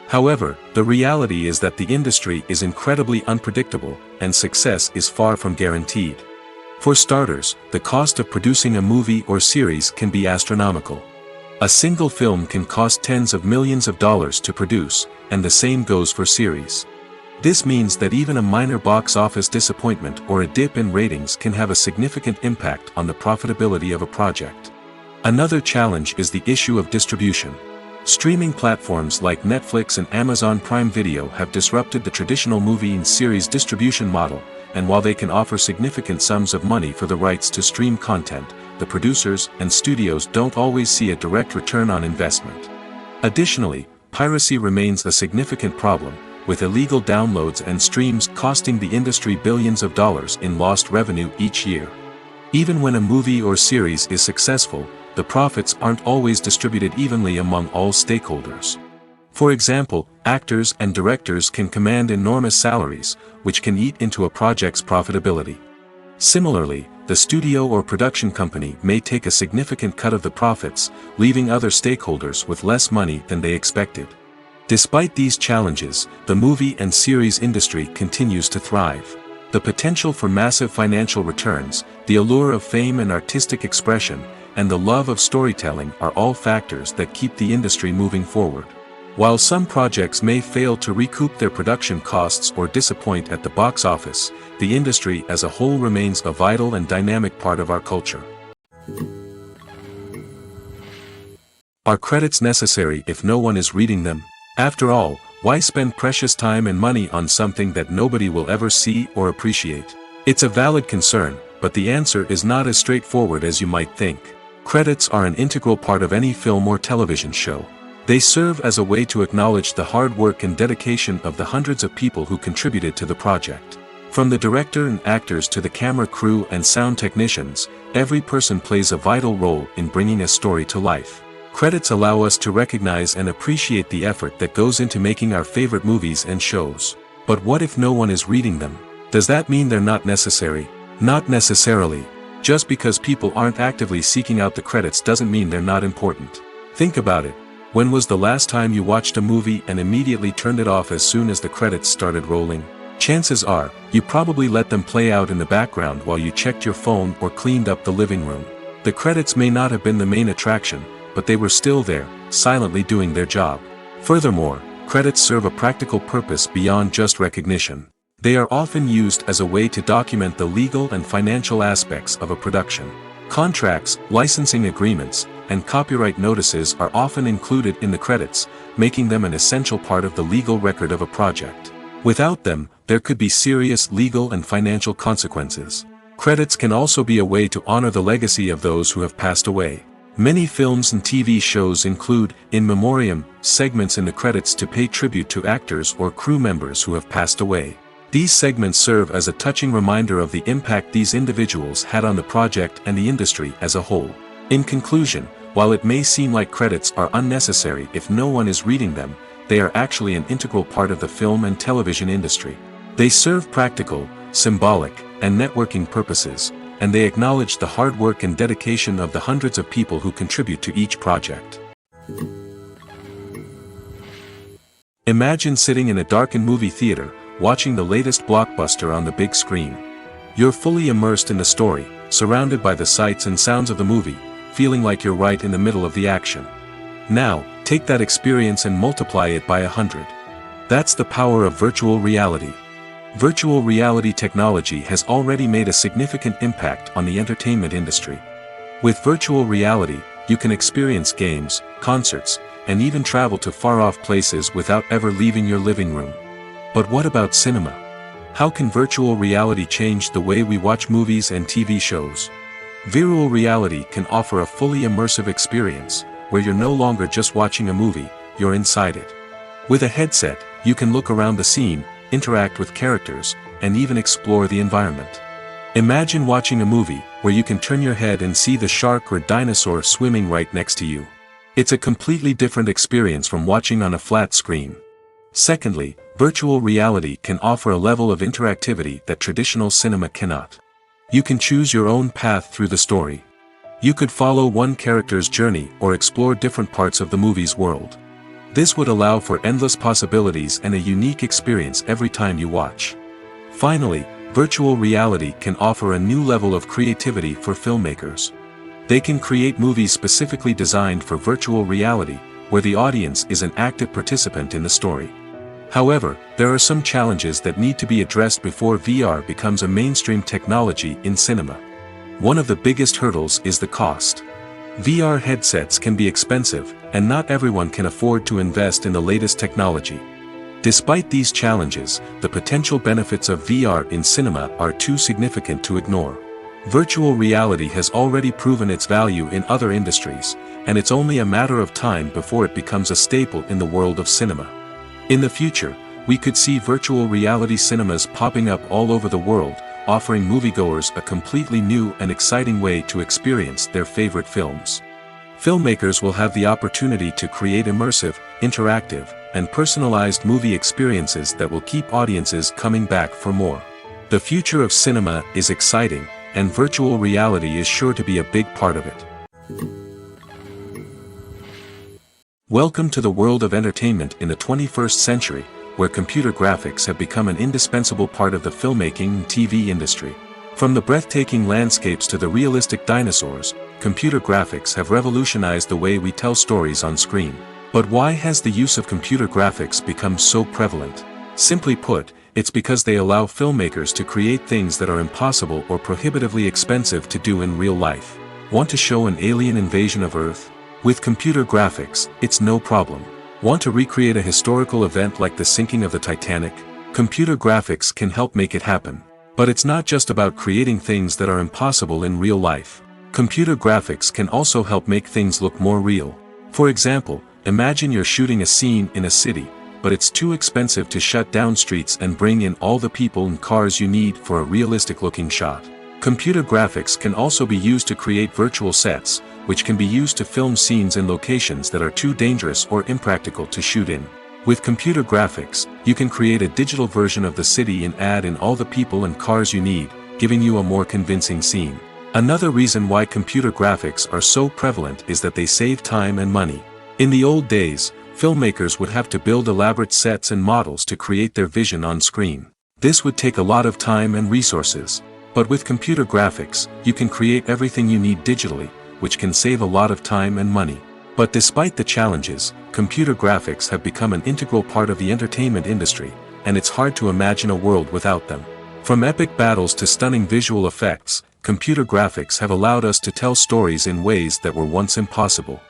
However, the reality is that the industry is incredibly unpredictable, and success is far from guaranteed. For starters, the cost of producing a movie or series can be astronomical. A single film can cost tens of millions of dollars to produce, and the same goes for series. This means that even a minor box office disappointment or a dip in ratings can have a significant impact on the profitability of a project. Another challenge is the issue of distribution. Streaming platforms like Netflix and Amazon Prime Video have disrupted the traditional movie and series distribution model, and while they can offer significant sums of money for the rights to stream content, the producers and studios don't always see a direct return on investment. Additionally, piracy remains a significant problem, with illegal downloads and streams costing the industry billions of dollars in lost revenue each year. Even when a movie or series is successful, the profits aren't always distributed evenly among all stakeholders. For example, actors and directors can command enormous salaries, which can eat into a project's profitability. Similarly, the studio or production company may take a significant cut of the profits, leaving other stakeholders with less money than they expected. Despite these challenges, the movie and series industry continues to thrive. The potential for massive financial returns, the allure of fame and artistic expression, and the love of storytelling are all factors that keep the industry moving forward. While some projects may fail to recoup their production costs or disappoint at the box office, the industry as a whole remains a vital and dynamic part of our culture. Are credits necessary if no one is reading them? After all, why spend precious time and money on something that nobody will ever see or appreciate? It's a valid concern, but the answer is not as straightforward as you might think. Credits are an integral part of any film or television show. They serve as a way to acknowledge the hard work and dedication of the hundreds of people who contributed to the project. From the director and actors to the camera crew and sound technicians, every person plays a vital role in bringing a story to life. Credits allow us to recognize and appreciate the effort that goes into making our favorite movies and shows. But what if no one is reading them? Does that mean they're not necessary? Not necessarily. Just because people aren't actively seeking out the credits doesn't mean they're not important. Think about it. When was the last time you watched a movie and immediately turned it off as soon as the credits started rolling? Chances are, you probably let them play out in the background while you checked your phone or cleaned up the living room. The credits may not have been the main attraction, but they were still there, silently doing their job. Furthermore, credits serve a practical purpose beyond just recognition. They are often used as a way to document the legal and financial aspects of a production. Contracts, licensing agreements, and copyright notices are often included in the credits, making them an essential part of the legal record of a project. Without them, there could be serious legal and financial consequences. Credits can also be a way to honor the legacy of those who have passed away. Many films and TV shows include, in memoriam, segments in the credits to pay tribute to actors or crew members who have passed away. These segments serve as a touching reminder of the impact these individuals had on the project and the industry as a whole. In conclusion, while it may seem like credits are unnecessary if no one is reading them, they are actually an integral part of the film and television industry. They serve practical, symbolic, and networking purposes, and they acknowledge the hard work and dedication of the hundreds of people who contribute to each project. Imagine sitting in a darkened movie theater, watching the latest blockbuster on the big screen. You're fully immersed in the story, surrounded by the sights and sounds of the movie, feeling like you're right in the middle of the action. Now, take that experience and multiply it by 100. That's the power of virtual reality. Virtual reality technology has already made a significant impact on the entertainment industry. With virtual reality, you can experience games, concerts, and even travel to far-off places without ever leaving your living room. But what about cinema? How can virtual reality change the way we watch movies and TV shows? Virtual reality can offer a fully immersive experience, where you're no longer just watching a movie, you're inside it. With a headset, you can look around the scene, interact with characters, and even explore the environment. Imagine watching a movie where you can turn your head and see the shark or dinosaur swimming right next to you. It's a completely different experience from watching on a flat screen. Secondly, virtual reality can offer a level of interactivity that traditional cinema cannot. You can choose your own path through the story. You could follow one character's journey or explore different parts of the movie's world. This would allow for endless possibilities and a unique experience every time you watch. Finally, virtual reality can offer a new level of creativity for filmmakers. They can create movies specifically designed for virtual reality, where the audience is an active participant in the story. However, there are some challenges that need to be addressed before VR becomes a mainstream technology in cinema. One of the biggest hurdles is the cost. VR headsets can be expensive, and not everyone can afford to invest in the latest technology. Despite these challenges, the potential benefits of VR in cinema are too significant to ignore. Virtual reality has already proven its value in other industries, and it's only a matter of time before it becomes a staple in the world of cinema. In the future, we could see virtual reality cinemas popping up all over the world, offering moviegoers a completely new and exciting way to experience their favorite films. Filmmakers will have the opportunity to create immersive, interactive, and personalized movie experiences that will keep audiences coming back for more. The future of cinema is exciting, and virtual reality is sure to be a big part of it. Welcome to the world of entertainment in the 21st century, where computer graphics have become an indispensable part of the filmmaking and TV industry. From the breathtaking landscapes to the realistic dinosaurs, computer graphics have revolutionized the way we tell stories on screen. But why has the use of computer graphics become so prevalent? Simply put, it's because they allow filmmakers to create things that are impossible or prohibitively expensive to do in real life. Want to show an alien invasion of Earth? With computer graphics, it's no problem. Want to recreate a historical event like the sinking of the Titanic? Computer graphics can help make it happen. But it's not just about creating things that are impossible in real life. Computer graphics can also help make things look more real. For example, imagine you're shooting a scene in a city, but it's too expensive to shut down streets and bring in all the people and cars you need for a realistic-looking shot. Computer graphics can also be used to create virtual sets, which can be used to film scenes in locations that are too dangerous or impractical to shoot in. With computer graphics, you can create a digital version of the city and add in all the people and cars you need, giving you a more convincing scene. Another reason why computer graphics are so prevalent is that they save time and money. In the old days, filmmakers would have to build elaborate sets and models to create their vision on screen. This would take a lot of time and resources. But with computer graphics, you can create everything you need digitally, which can save a lot of time and money. But despite the challenges, computer graphics have become an integral part of the entertainment industry, and it's hard to imagine a world without them. From epic battles to stunning visual effects, computer graphics have allowed us to tell stories in ways that were once impossible.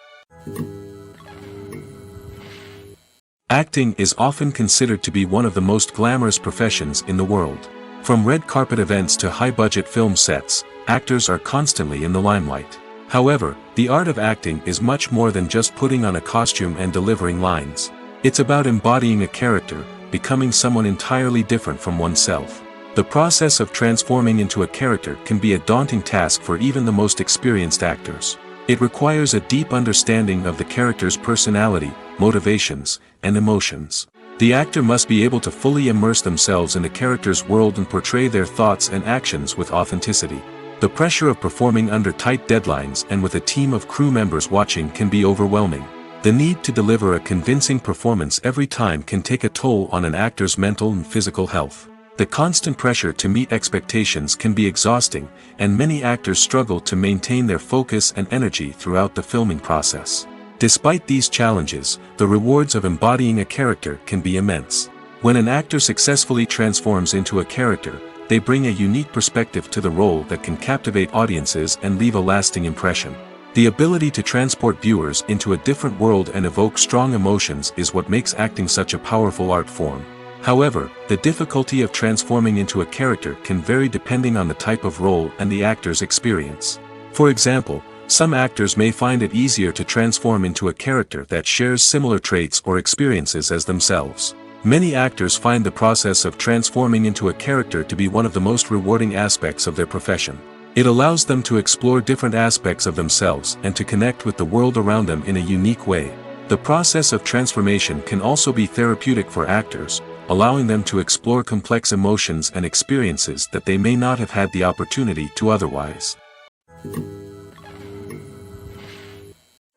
Acting is often considered to be one of the most glamorous professions in the world. From red carpet events to high-budget film sets, actors are constantly in the limelight. However, the art of acting is much more than just putting on a costume and delivering lines. It's about embodying a character, becoming someone entirely different from oneself. The process of transforming into a character can be a daunting task for even the most experienced actors. It requires a deep understanding of the character's personality, motivations, and emotions. The actor must be able to fully immerse themselves in the character's world and portray their thoughts and actions with authenticity. The pressure of performing under tight deadlines and with a team of crew members watching can be overwhelming. The need to deliver a convincing performance every time can take a toll on an actor's mental and physical health. The constant pressure to meet expectations can be exhausting, and many actors struggle to maintain their focus and energy throughout the filming process. Despite these challenges, the rewards of embodying a character can be immense. When an actor successfully transforms into a character, they bring a unique perspective to the role that can captivate audiences and leave a lasting impression. The ability to transport viewers into a different world and evoke strong emotions is what makes acting such a powerful art form. However, the difficulty of transforming into a character can vary depending on the type of role and the actor's experience. For example, some actors may find it easier to transform into a character that shares similar traits or experiences as themselves. Many actors find the process of transforming into a character to be one of the most rewarding aspects of their profession. It allows them to explore different aspects of themselves and to connect with the world around them in a unique way. The process of transformation can also be therapeutic for actors, allowing them to explore complex emotions and experiences that they may not have had the opportunity to otherwise.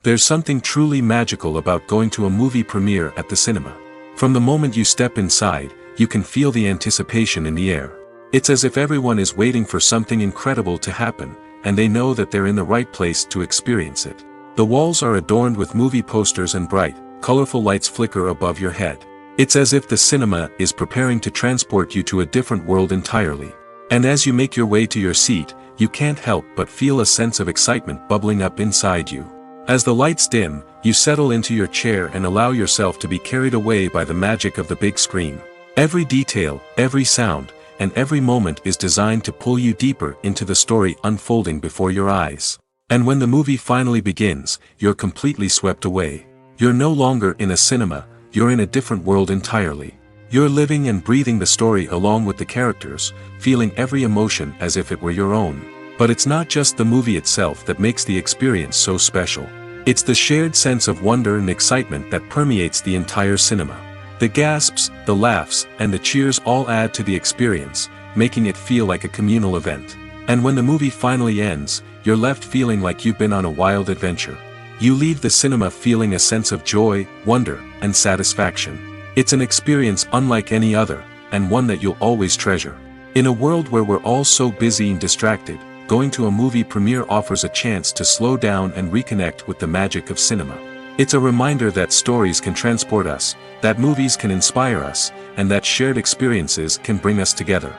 There's something truly magical about going to a movie premiere at the cinema. From the moment you step inside, you can feel the anticipation in the air. It's as if everyone is waiting for something incredible to happen, and they know that they're in the right place to experience it. The walls are adorned with movie posters and bright, colorful lights flicker above your head. It's as if the cinema is preparing to transport you to a different world entirely. And as you make your way to your seat, you can't help but feel a sense of excitement bubbling up inside you. As the lights dim, you settle into your chair and allow yourself to be carried away by the magic of the big screen. Every detail, every sound, and every moment is designed to pull you deeper into the story unfolding before your eyes. And when the movie finally begins, you're completely swept away. You're no longer in a cinema, you're in a different world entirely. You're living and breathing the story along with the characters, feeling every emotion as if it were your own. But it's not just the movie itself that makes the experience so special. It's the shared sense of wonder and excitement that permeates the entire cinema. The gasps, the laughs, and the cheers all add to the experience, making it feel like a communal event. And when the movie finally ends, you're left feeling like you've been on a wild adventure. You leave the cinema feeling a sense of joy, wonder, and satisfaction. It's an experience unlike any other, and one that you'll always treasure. In a world where we're all so busy and distracted, going to a movie premiere offers a chance to slow down and reconnect with the magic of cinema. It's a reminder that stories can transport us, that movies can inspire us, and that shared experiences can bring us together.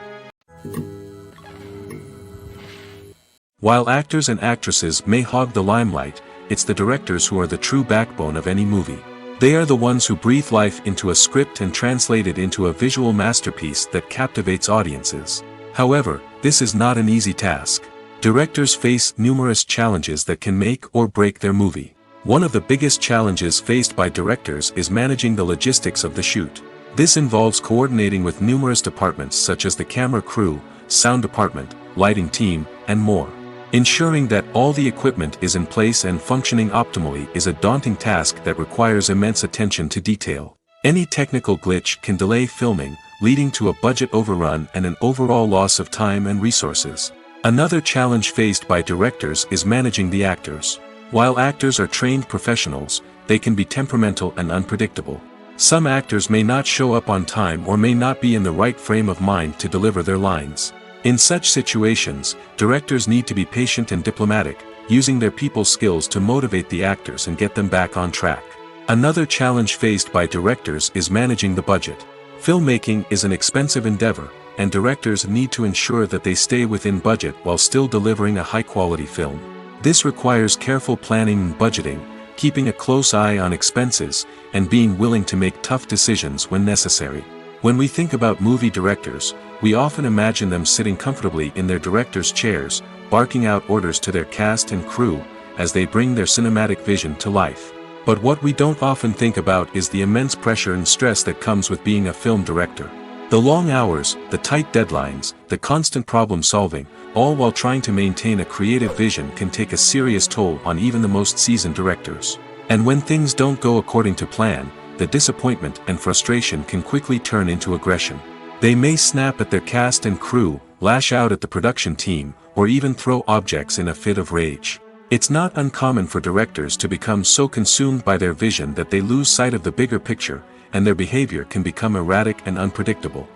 While actors and actresses may hog the limelight, it's the directors who are the true backbone of any movie. They are the ones who breathe life into a script and translate it into a visual masterpiece that captivates audiences. However, this is not an easy task. Directors face numerous challenges that can make or break their movie. One of the biggest challenges faced by directors is managing the logistics of the shoot. This involves coordinating with numerous departments such as the camera crew, sound department, lighting team, and more. Ensuring that all the equipment is in place and functioning optimally is a daunting task that requires immense attention to detail. Any technical glitch can delay filming, leading to a budget overrun and an overall loss of time and resources. Another challenge faced by directors is managing the actors. While actors are trained professionals, they can be temperamental and unpredictable. Some actors may not show up on time or may not be in the right frame of mind to deliver their lines. In such situations, directors need to be patient and diplomatic, using their people skills to motivate the actors and get them back on track. Another challenge faced by directors is managing the budget. Filmmaking is an expensive endeavor, and directors need to ensure that they stay within budget while still delivering a high-quality film. This requires careful planning and budgeting, keeping a close eye on expenses, and being willing to make tough decisions when necessary. When we think about movie directors, we often imagine them sitting comfortably in their director's chairs, barking out orders to their cast and crew, as they bring their cinematic vision to life. But what we don't often think about is the immense pressure and stress that comes with being a film director. The long hours, the tight deadlines, the constant problem solving, all while trying to maintain a creative vision can take a serious toll on even the most seasoned directors. And when things don't go according to plan, the disappointment and frustration can quickly turn into aggression. They may snap at their cast and crew, lash out at the production team, or even throw objects in a fit of rage. It's not uncommon for directors to become so consumed by their vision that they lose sight of the bigger picture, and their behavior can become erratic and unpredictable.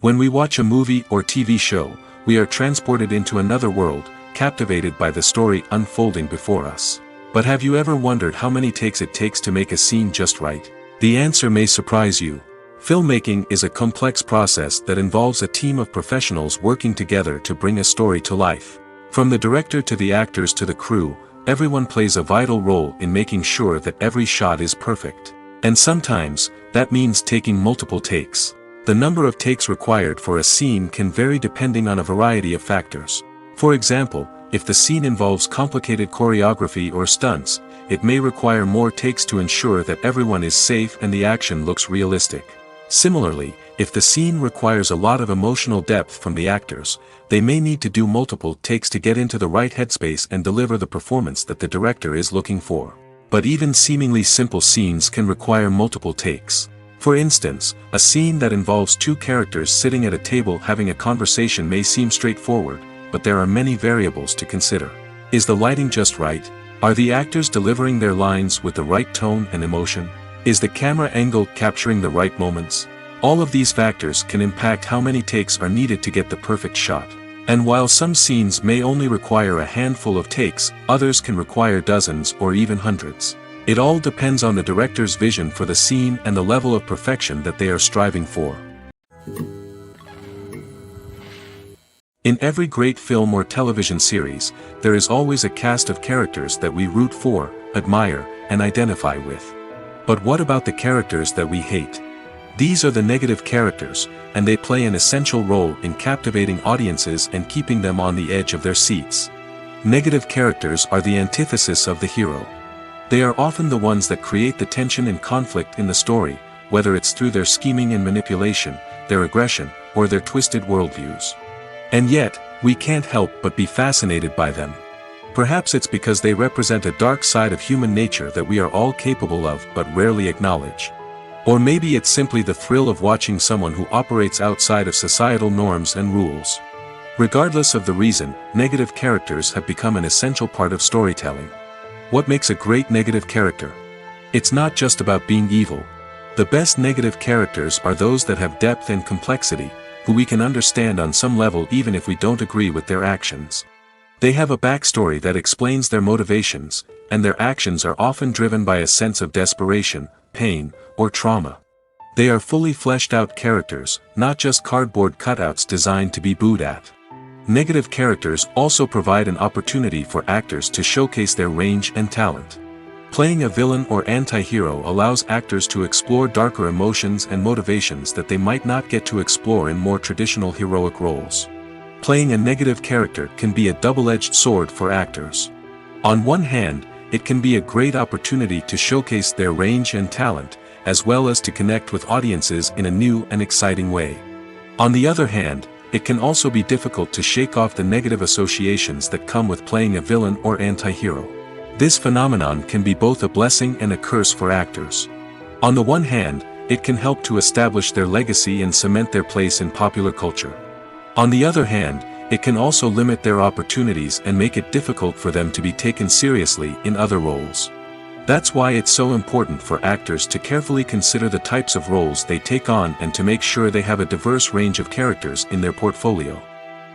When we watch a movie or TV show, we are transported into another world, captivated by the story unfolding before us. But have you ever wondered how many takes it takes to make a scene just right? The answer may surprise you. Filmmaking is a complex process that involves a team of professionals working together to bring a story to life. From the director to the actors to the crew, everyone plays a vital role in making sure that every shot is perfect. And sometimes, that means taking multiple takes. The number of takes required for a scene can vary depending on a variety of factors. For example, if the scene involves complicated choreography or stunts, it may require more takes to ensure that everyone is safe and the action looks realistic. Similarly, if the scene requires a lot of emotional depth from the actors, they may need to do multiple takes to get into the right headspace and deliver the performance that the director is looking for. But even seemingly simple scenes can require multiple takes. For instance, a scene that involves two characters sitting at a table having a conversation may seem straightforward, but there are many variables to consider. Is the lighting just right? Are the actors delivering their lines with the right tone and emotion? Is the camera angle capturing the right moments? All of these factors can impact how many takes are needed to get the perfect shot. And while some scenes may only require a handful of takes, others can require dozens or even hundreds. It all depends on the director's vision for the scene and the level of perfection that they are striving for. In every great film or television series, there is always a cast of characters that we root for, admire, and identify with. But what about the characters that we hate? These are the negative characters, and they play an essential role in captivating audiences and keeping them on the edge of their seats. Negative characters are the antithesis of the hero. They are often the ones that create the tension and conflict in the story, whether it's through their scheming and manipulation, their aggression, or their twisted worldviews. And yet, we can't help but be fascinated by them. Perhaps it's because they represent a dark side of human nature that we are all capable of but rarely acknowledge. Or maybe it's simply the thrill of watching someone who operates outside of societal norms and rules. Regardless of the reason, negative characters have become an essential part of storytelling. What makes a great negative character? It's not just about being evil. The best negative characters are those that have depth and complexity, who we can understand on some level even if we don't agree with their actions. They have a backstory that explains their motivations, and their actions are often driven by a sense of desperation, pain, or trauma. They are fully fleshed out characters, not just cardboard cutouts designed to be booed at. Negative characters also provide an opportunity for actors to showcase their range and talent. Playing a villain or anti-hero allows actors to explore darker emotions and motivations that they might not get to explore in more traditional heroic roles. Playing a negative character can be a double-edged sword for actors. On one hand, it can be a great opportunity to showcase their range and talent, as well as to connect with audiences in a new and exciting way. On the other hand, it can also be difficult to shake off the negative associations that come with playing a villain or anti-hero. This phenomenon can be both a blessing and a curse for actors. On the one hand, it can help to establish their legacy and cement their place in popular culture. On the other hand, it can also limit their opportunities and make it difficult for them to be taken seriously in other roles. That's why it's so important for actors to carefully consider the types of roles they take on and to make sure they have a diverse range of characters in their portfolio.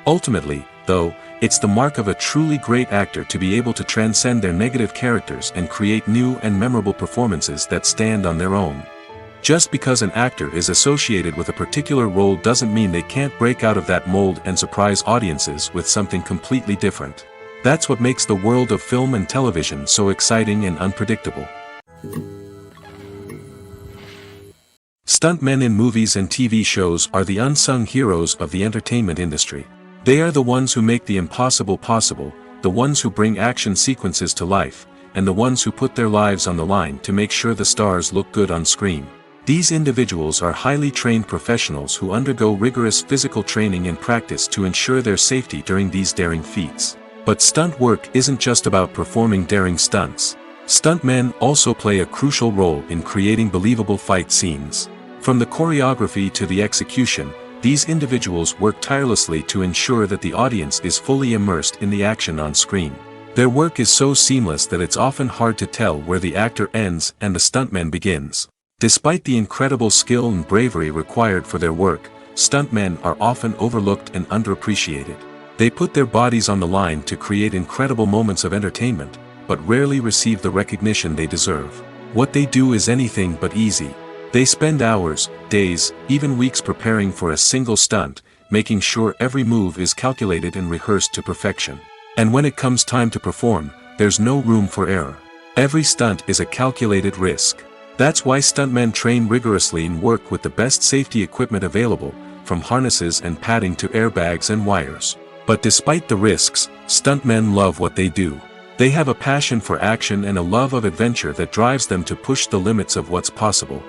Ultimately, though, it's the mark of a truly great actor to be able to transcend their negative characters and create new and memorable performances that stand on their own. Just because an actor is associated with a particular role doesn't mean they can't break out of that mold and surprise audiences with something completely different. That's what makes the world of film and television so exciting and unpredictable. Stuntmen in movies and TV shows are the unsung heroes of the entertainment industry. They are the ones who make the impossible possible, the ones who bring action sequences to life, and the ones who put their lives on the line to make sure the stars look good on screen. These individuals are highly trained professionals who undergo rigorous physical training and practice to ensure their safety during these daring feats. But stunt work isn't just about performing daring stunts. Stuntmen also play a crucial role in creating believable fight scenes. From the choreography to the execution, these individuals work tirelessly to ensure that the audience is fully immersed in the action on screen. Their work is so seamless that it's often hard to tell where the actor ends and the stuntman begins. Despite the incredible skill and bravery required for their work, stuntmen are often overlooked and underappreciated. They put their bodies on the line to create incredible moments of entertainment, but rarely receive the recognition they deserve. What they do is anything but easy. They spend hours, days, even weeks preparing for a single stunt, making sure every move is calculated and rehearsed to perfection. And when it comes time to perform, there's no room for error. Every stunt is a calculated risk. That's why stuntmen train rigorously and work with the best safety equipment available, from harnesses and padding to airbags and wires. But despite the risks, stuntmen love what they do. They have a passion for action and a love of adventure that drives them to push the limits of what's possible.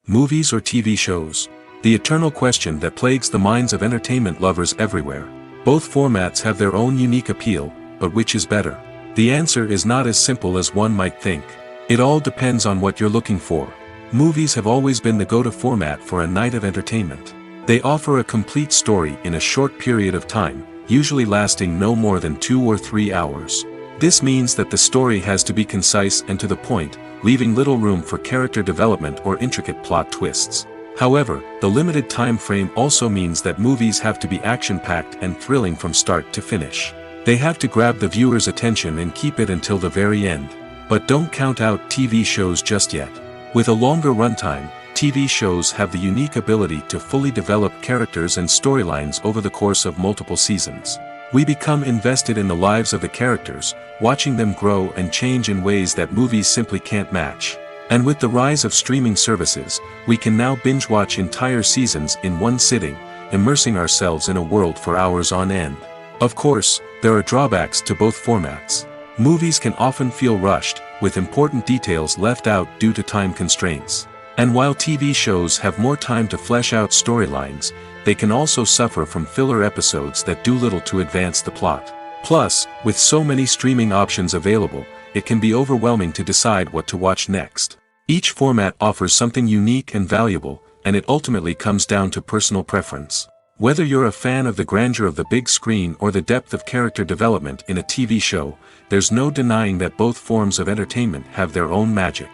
Movies or TV shows? The eternal question that plagues the minds of entertainment lovers everywhere. Both formats have their own unique appeal, but which is better? The answer is not as simple as one might think. It all depends on what you're looking for. Movies have always been the go-to format for a night of entertainment. They offer a complete story in a short period of time, usually lasting no more than 2 or 3 hours. This means that the story has to be concise and to the point, leaving little room for character development or intricate plot twists. However, the limited time frame also means that movies have to be action-packed and thrilling from start to finish. They have to grab the viewer's attention and keep it until the very end. But don't count out TV shows just yet. With a longer runtime, TV shows have the unique ability to fully develop characters and storylines over the course of multiple seasons. We become invested in the lives of the characters, watching them grow and change in ways that movies simply can't match. And with the rise of streaming services, we can now binge-watch entire seasons in one sitting, immersing ourselves in a world for hours on end. Of course, there are drawbacks to both formats. Movies can often feel rushed, with important details left out due to time constraints. And while TV shows have more time to flesh out storylines, they can also suffer from filler episodes that do little to advance the plot. Plus, with so many streaming options available, it can be overwhelming to decide what to watch next. Each format offers something unique and valuable, and it ultimately comes down to personal preference. Whether you're a fan of the grandeur of the big screen or the depth of character development in a TV show, there's no denying that both forms of entertainment have their own magic.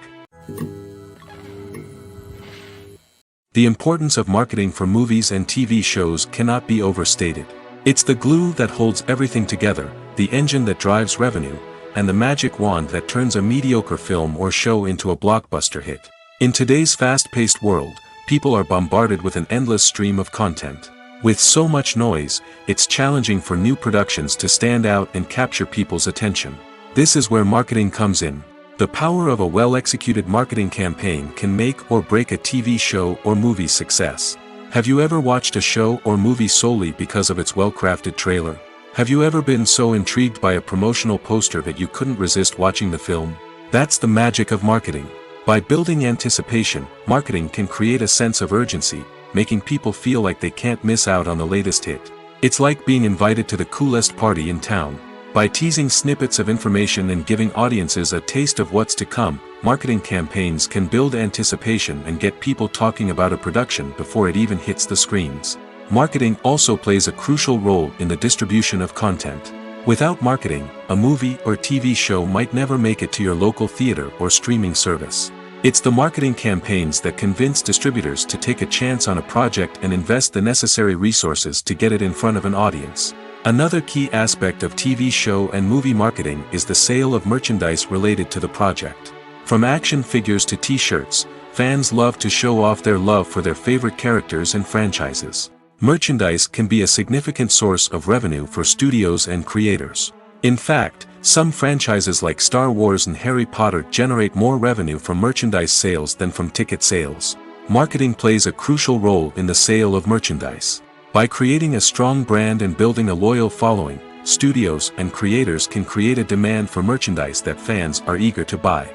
The importance of marketing for movies and TV shows cannot be overstated. It's the glue that holds everything together, the engine that drives revenue, and the magic wand that turns a mediocre film or show into a blockbuster hit. In today's fast-paced world, people are bombarded with an endless stream of content. With so much noise, it's challenging for new productions to stand out and capture people's attention. This is where marketing comes in. The power of a well-executed marketing campaign can make or break a TV show or movie's success. Have you ever watched a show or movie solely because of its well-crafted trailer? Have you ever been so intrigued by a promotional poster that you couldn't resist watching the film? That's the magic of marketing. By building anticipation, marketing can create a sense of urgency, making people feel like they can't miss out on the latest hit. It's like being invited to the coolest party in town. By teasing snippets of information and giving audiences a taste of what's to come, marketing campaigns can build anticipation and get people talking about a production before it even hits the screens. Marketing also plays a crucial role in the distribution of content. Without marketing, a movie or TV show might never make it to your local theater or streaming service. It's the marketing campaigns that convince distributors to take a chance on a project and invest the necessary resources to get it in front of an audience. Another key aspect of TV show and movie marketing is the sale of merchandise related to the project. From action figures to t-shirts, fans love to show off their love for their favorite characters and franchises. Merchandise can be a significant source of revenue for studios and creators. In fact, some franchises like Star Wars and Harry Potter generate more revenue from merchandise sales than from ticket sales. Marketing plays a crucial role in the sale of merchandise. By creating a strong brand and building a loyal following, studios and creators can create a demand for merchandise that fans are eager to buy.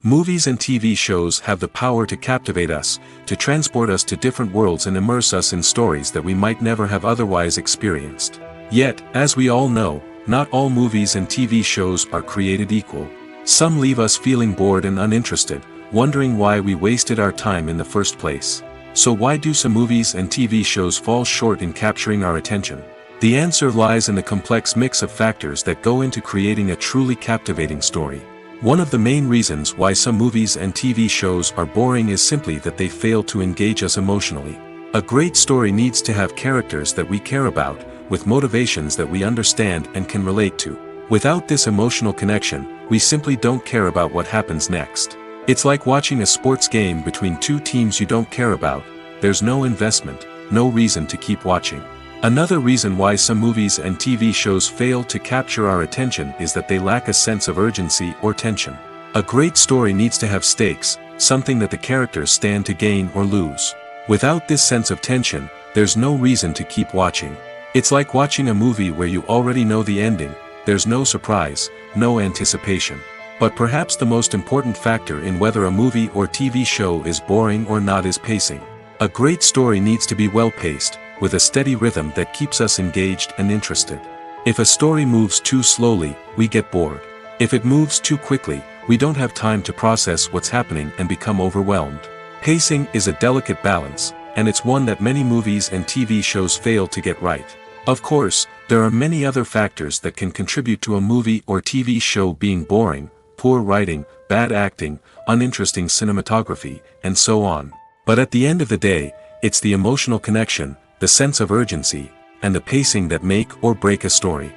Movies and TV shows have the power to captivate us, to transport us to different worlds and immerse us in stories that we might never have otherwise experienced. Yet, as we all know, not all movies and TV shows are created equal. Some leave us feeling bored and uninterested, wondering why we wasted our time in the first place. So why do some movies and TV shows fall short in capturing our attention? The answer lies in the complex mix of factors that go into creating a truly captivating story. One of the main reasons why some movies and TV shows are boring is simply that they fail to engage us emotionally. A great story needs to have characters that we care about, with motivations that we understand and can relate to. Without this emotional connection, we simply don't care about what happens next. It's like watching a sports game between two teams you don't care about. There's no investment, no reason to keep watching. Another reason why some movies and TV shows fail to capture our attention is that they lack a sense of urgency or tension. A great story needs to have stakes, something that the characters stand to gain or lose. Without this sense of tension, there's no reason to keep watching. It's like watching a movie where you already know the ending. There's no surprise, no anticipation. But perhaps the most important factor in whether a movie or TV show is boring or not is pacing. A great story needs to be well-paced, with a steady rhythm that keeps us engaged and interested. If a story moves too slowly, we get bored. If it moves too quickly, we don't have time to process what's happening and become overwhelmed. Pacing is a delicate balance, and it's one that many movies and TV shows fail to get right. Of course, there are many other factors that can contribute to a movie or TV show being boring: poor writing, bad acting, uninteresting cinematography, and so on. But at the end of the day, it's the emotional connection, the sense of urgency, and the pacing that make or break a story.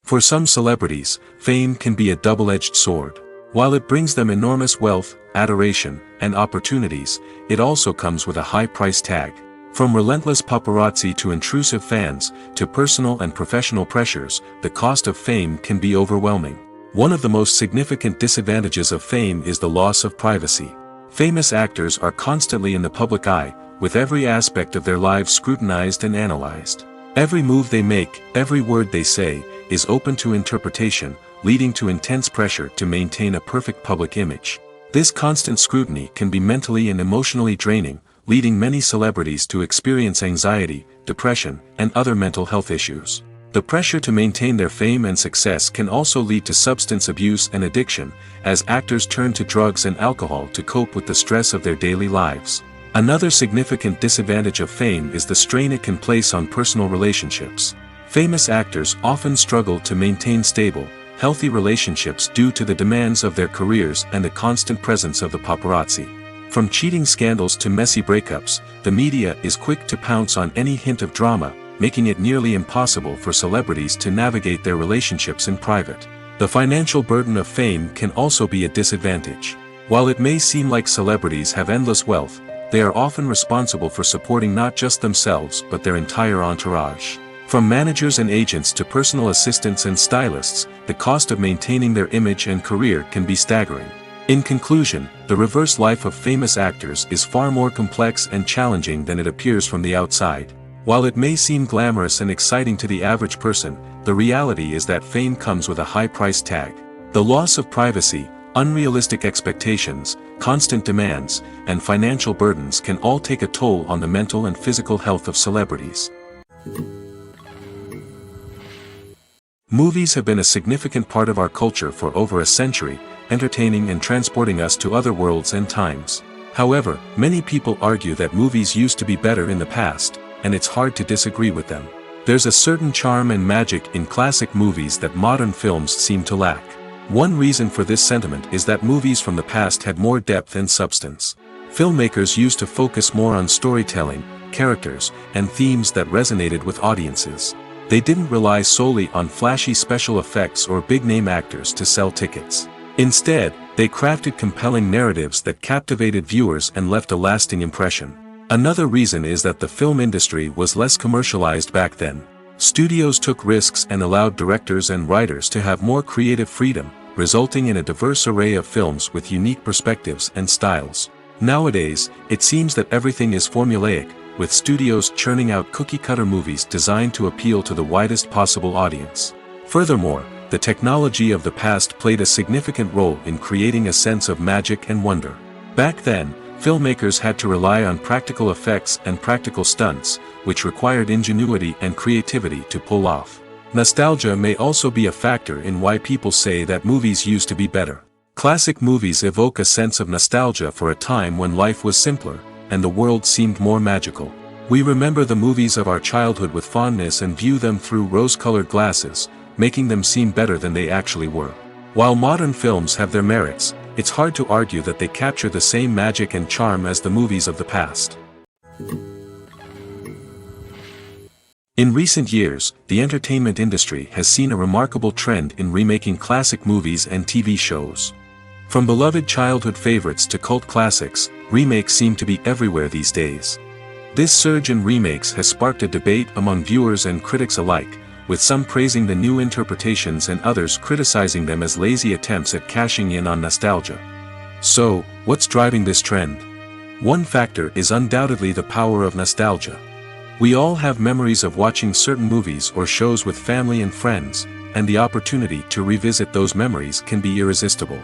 For some celebrities, fame can be a double-edged sword. While it brings them enormous wealth, adoration, and opportunities, it also comes with a high price tag. From relentless paparazzi to intrusive fans, to personal and professional pressures, the cost of fame can be overwhelming. One of the most significant disadvantages of fame is the loss of privacy. Famous actors are constantly in the public eye, with every aspect of their lives scrutinized and analyzed. Every move they make, every word they say, is open to interpretation, leading to intense pressure to maintain a perfect public image. This constant scrutiny can be mentally and emotionally draining, leading many celebrities to experience anxiety, depression, and other mental health issues. The pressure to maintain their fame and success can also lead to substance abuse and addiction, as actors turn to drugs and alcohol to cope with the stress of their daily lives. Another significant disadvantage of fame is the strain it can place on personal relationships. Famous actors often struggle to maintain stable, healthy relationships due to the demands of their careers and the constant presence of the paparazzi. From cheating scandals to messy breakups, the media is quick to pounce on any hint of drama, making it nearly impossible for celebrities to navigate their relationships in private. The financial burden of fame can also be a disadvantage. While it may seem like celebrities have endless wealth, they are often responsible for supporting not just themselves but their entire entourage. From managers and agents to personal assistants and stylists, the cost of maintaining their image and career can be staggering. In conclusion, the reverse life of famous actors is far more complex and challenging than it appears from the outside. While it may seem glamorous and exciting to the average person, the reality is that fame comes with a high price tag. The loss of privacy, Unrealistic expectations, constant demands, and financial burdens can all take a toll on the mental and physical health of celebrities. Movies have been a significant part of our culture for over a century, entertaining and transporting us to other worlds and times. However, many people argue that movies used to be better in the past, and it's hard to disagree with them. There's a certain charm and magic in classic movies that modern films seem to lack. One reason for this sentiment is that movies from the past had more depth and substance. Filmmakers used to focus more on storytelling, characters, and themes that resonated with audiences. They didn't rely solely on flashy special effects or big-name actors to sell tickets. Instead, they crafted compelling narratives that captivated viewers and left a lasting impression. Another reason is that the film industry was less commercialized back then. Studios took risks and allowed directors and writers to have more creative freedom, resulting in a diverse array of films with unique perspectives and styles. Nowadays, it seems that everything is formulaic, with studios churning out cookie-cutter movies designed to appeal to the widest possible audience. Furthermore, the technology of the past played a significant role in creating a sense of magic and wonder. Back then, filmmakers had to rely on practical effects and practical stunts, which required ingenuity and creativity to pull off. Nostalgia may also be a factor in why people say that movies used to be better. Classic movies evoke a sense of nostalgia for a time when life was simpler, and the world seemed more magical. We remember the movies of our childhood with fondness and view them through rose-colored glasses, making them seem better than they actually were. While modern films have their merits, it's hard to argue that they capture the same magic and charm as the movies of the past. In recent years, the entertainment industry has seen a remarkable trend in remaking classic movies and TV shows. From beloved childhood favorites to cult classics, remakes seem to be everywhere these days. This surge in remakes has sparked a debate among viewers and critics alike, with some praising the new interpretations and others criticizing them as lazy attempts at cashing in on nostalgia. So, what's driving this trend? One factor is undoubtedly the power of nostalgia. We all have memories of watching certain movies or shows with family and friends, and the opportunity to revisit those memories can be irresistible.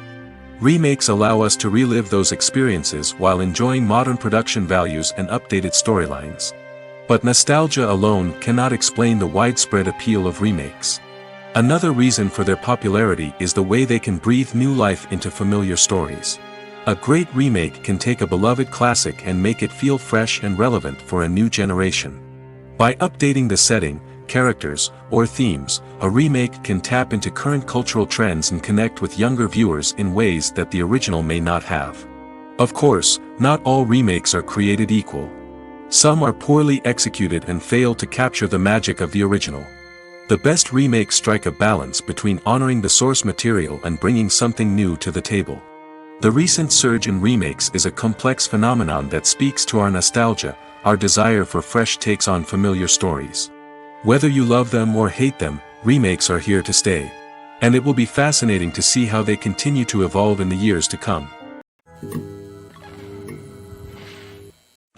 Remakes allow us to relive those experiences while enjoying modern production values and updated storylines. But nostalgia alone cannot explain the widespread appeal of remakes. Another reason for their popularity is the way they can breathe new life into familiar stories. A great remake can take a beloved classic and make it feel fresh and relevant for a new generation. By updating the setting, characters, or themes, a remake can tap into current cultural trends and connect with younger viewers in ways that the original may not have. Of course, not all remakes are created equal. Some are poorly executed and fail to capture the magic of the original. The best remakes strike a balance between honoring the source material and bringing something new to the table. The recent surge in remakes is a complex phenomenon that speaks to our nostalgia, our desire for fresh takes on familiar stories. Whether you love them or hate them, remakes are here to stay. And it will be fascinating to see how they continue to evolve in the years to come.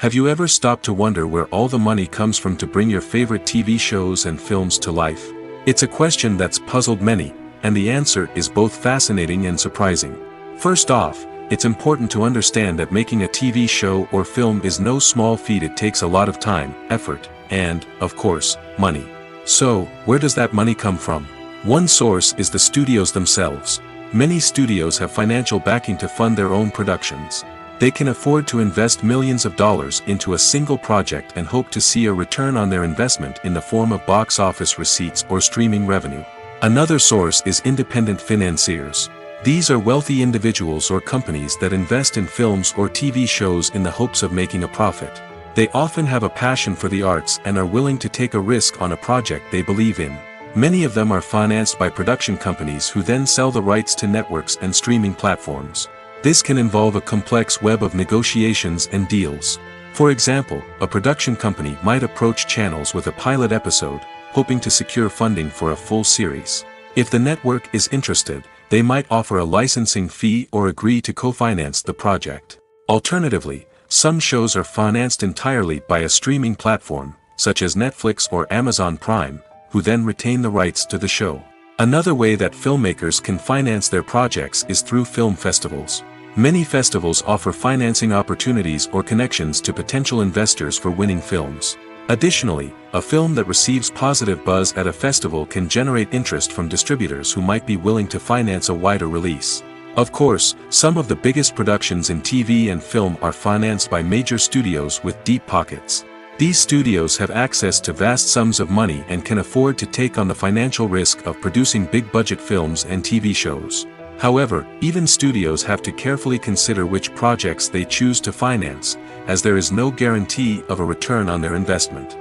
Have you ever stopped to wonder where all the money comes from to bring your favorite TV shows and films to life? It's a question that's puzzled many, and the answer is both fascinating and surprising. First off, it's important to understand that making a TV show or film is no small feat. It takes a lot of time, effort, and, of course, money. So, where does that money come from? One source is the studios themselves. Many studios have financial backing to fund their own productions. They can afford to invest millions of dollars into a single project and hope to see a return on their investment in the form of box office receipts or streaming revenue. Another source is independent financiers. These are wealthy individuals or companies that invest in films or TV shows in the hopes of making a profit. They often have a passion for the arts and are willing to take a risk on a project they believe in. Many of them are financed by production companies who then sell the rights to networks and streaming platforms. This can involve a complex web of negotiations and deals. For example, a production company might approach channels with a pilot episode, hoping to secure funding for a full series. If the network is interested, they might offer a licensing fee or agree to co-finance the project. Alternatively, some shows are financed entirely by a streaming platform, such as Netflix or Amazon Prime, who then retain the rights to the show. Another way that filmmakers can finance their projects is through film festivals. Many festivals offer financing opportunities or connections to potential investors for winning films. Additionally, a film that receives positive buzz at a festival can generate interest from distributors who might be willing to finance a wider release. Of course, some of the biggest productions in TV and film are financed by major studios with deep pockets. These studios have access to vast sums of money and can afford to take on the financial risk of producing big-budget films and TV shows. However, even studios have to carefully consider which projects they choose to finance, as there is no guarantee of a return on their investment.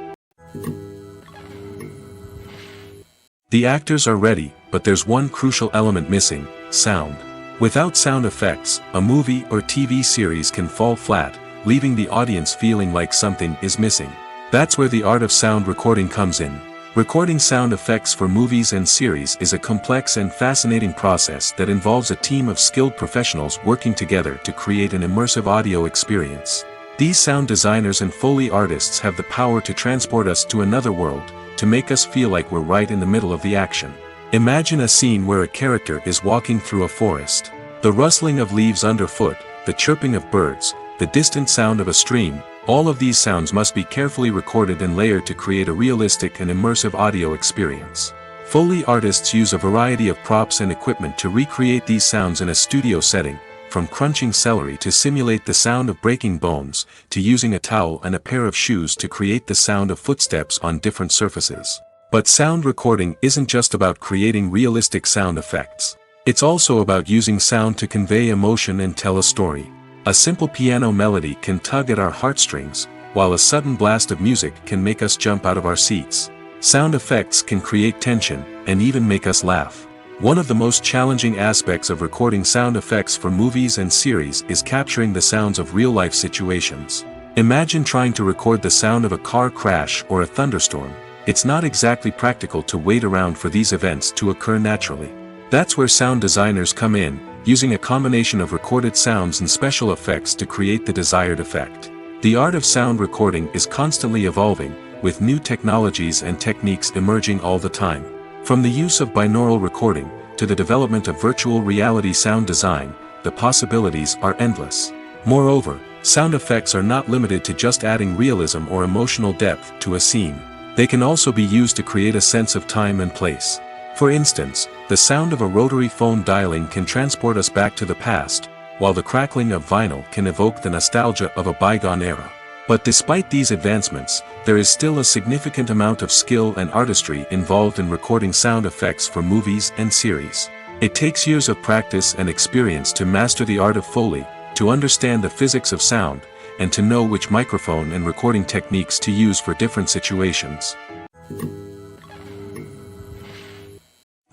The actors are ready, but there's one crucial element missing: sound. Without sound effects, a movie or TV series can fall flat, leaving the audience feeling like something is missing. That's where the art of sound recording comes in. Recording sound effects for movies and series is a complex and fascinating process that involves a team of skilled professionals working together to create an immersive audio experience. These sound designers and Foley artists have the power to transport us to another world, to make us feel like we're right in the middle of the action. Imagine a scene where a character is walking through a forest. The rustling of leaves underfoot, the chirping of birds, the distant sound of a stream, all of these sounds must be carefully recorded and layered to create a realistic and immersive audio experience. Foley artists use a variety of props and equipment to recreate these sounds in a studio setting, from crunching celery to simulate the sound of breaking bones, to using a towel and a pair of shoes to create the sound of footsteps on different surfaces. But sound recording isn't just about creating realistic sound effects. It's also about using sound to convey emotion and tell a story. A simple piano melody can tug at our heartstrings, while a sudden blast of music can make us jump out of our seats. Sound effects can create tension, and even make us laugh. One of the most challenging aspects of recording sound effects for movies and series is capturing the sounds of real-life situations. Imagine trying to record the sound of a car crash or a thunderstorm. It's not exactly practical to wait around for these events to occur naturally. That's where sound designers come in, using a combination of recorded sounds and special effects to create the desired effect. The art of sound recording is constantly evolving, with new technologies and techniques emerging all the time. From the use of binaural recording, to the development of virtual reality sound design, the possibilities are endless. Moreover, sound effects are not limited to just adding realism or emotional depth to a scene. They can also be used to create a sense of time and place. For instance, the sound of a rotary phone dialing can transport us back to the past, while the crackling of vinyl can evoke the nostalgia of a bygone era. But despite these advancements, there is still a significant amount of skill and artistry involved in recording sound effects for movies and series. It takes years of practice and experience to master the art of Foley, to understand the physics of sound, and to know which microphone and recording techniques to use for different situations.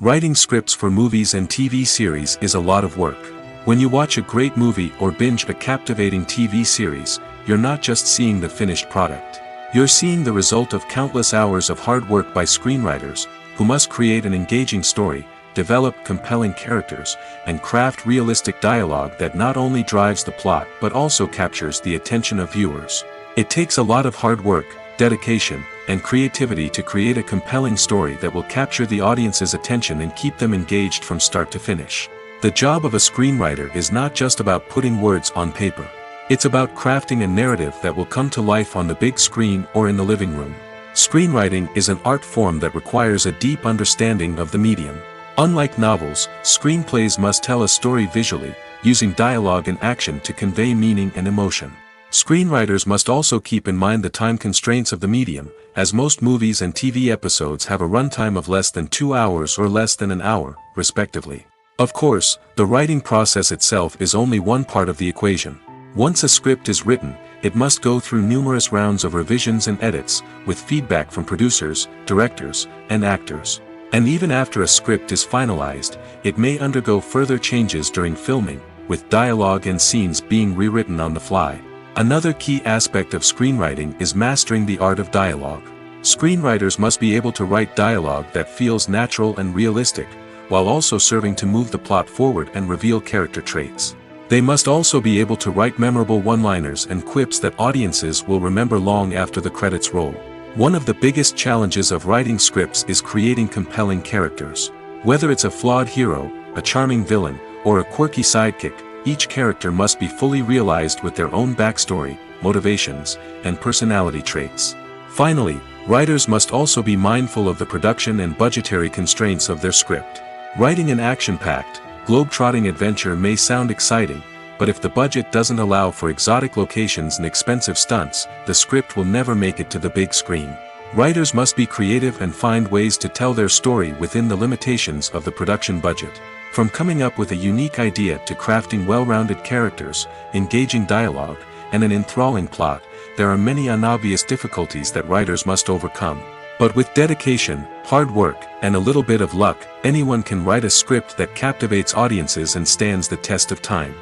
Writing scripts for movies and TV series is a lot of work. When you watch a great movie or binge a captivating TV series, you're not just seeing the finished product. You're seeing the result of countless hours of hard work by screenwriters, who must create an engaging story, develop compelling characters, and craft realistic dialogue that not only drives the plot but also captures the attention of viewers. It takes a lot of hard work, dedication, and creativity to create a compelling story that will capture the audience's attention and keep them engaged from start to finish. The job of a screenwriter is not just about putting words on paper. It's about crafting a narrative that will come to life on the big screen or in the living room. Screenwriting is an art form that requires a deep understanding of the medium. Unlike novels, screenplays must tell a story visually, using dialogue and action to convey meaning and emotion. Screenwriters must also keep in mind the time constraints of the medium, as most movies and TV episodes have a runtime of less than 2 hours or less than an hour, respectively. Of course, the writing process itself is only one part of the equation. Once a script is written, it must go through numerous rounds of revisions and edits, with feedback from producers, directors, and actors. And even after a script is finalized, it may undergo further changes during filming, with dialogue and scenes being rewritten on the fly. Another key aspect of screenwriting is mastering the art of dialogue. Screenwriters must be able to write dialogue that feels natural and realistic, while also serving to move the plot forward and reveal character traits. They must also be able to write memorable one-liners and quips that audiences will remember long after the credits roll. One of the biggest challenges of writing scripts is creating compelling characters. Whether it's a flawed hero, a charming villain, or a quirky sidekick, each character must be fully realized with their own backstory, motivations, and personality traits. Finally, writers must also be mindful of the production and budgetary constraints of their script. Writing an action-packed, globe-trotting adventure may sound exciting, but if the budget doesn't allow for exotic locations and expensive stunts, the script will never make it to the big screen. Writers must be creative and find ways to tell their story within the limitations of the production budget. From coming up with a unique idea to crafting well-rounded characters, engaging dialogue, and an enthralling plot, there are many unobvious difficulties that writers must overcome. But with dedication, hard work, and a little bit of luck, anyone can write a script that captivates audiences and stands the test of time.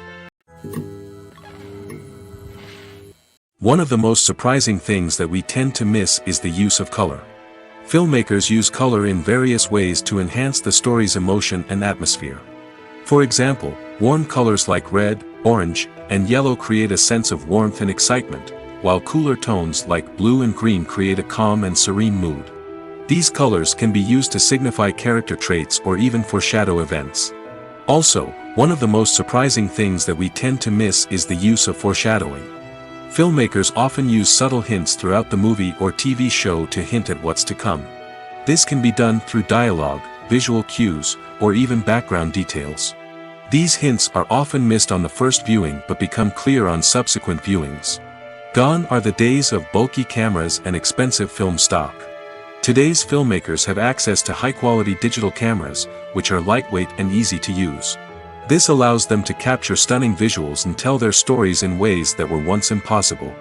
One of the most surprising things that we tend to miss is the use of color. Filmmakers use color in various ways to enhance the story's emotion and atmosphere. For example, warm colors like red, orange, and yellow create a sense of warmth and excitement, while cooler tones like blue and green create a calm and serene mood. These colors can be used to signify character traits or even foreshadow events. Also, one of the most surprising things that we tend to miss is the use of foreshadowing. Filmmakers often use subtle hints throughout the movie or TV show to hint at what's to come. This can be done through dialogue, visual cues, or even background details. These hints are often missed on the first viewing but become clear on subsequent viewings. Gone are the days of bulky cameras and expensive film stock. Today's filmmakers have access to high-quality digital cameras, which are lightweight and easy to use. This allows them to capture stunning visuals and tell their stories in ways that were once impossible.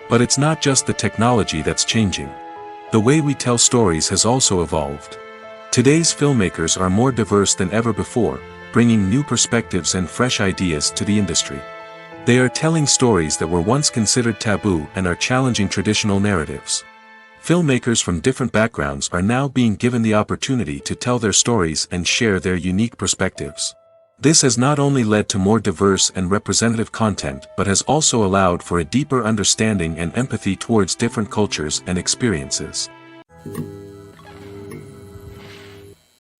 But it's not just the technology that's changing. The way we tell stories has also evolved. Today's filmmakers are more diverse than ever before, bringing new perspectives and fresh ideas to the industry. They are telling stories that were once considered taboo and are challenging traditional narratives. Filmmakers from different backgrounds are now being given the opportunity to tell their stories and share their unique perspectives. This has not only led to more diverse and representative content but has also allowed for a deeper understanding and empathy towards different cultures and experiences.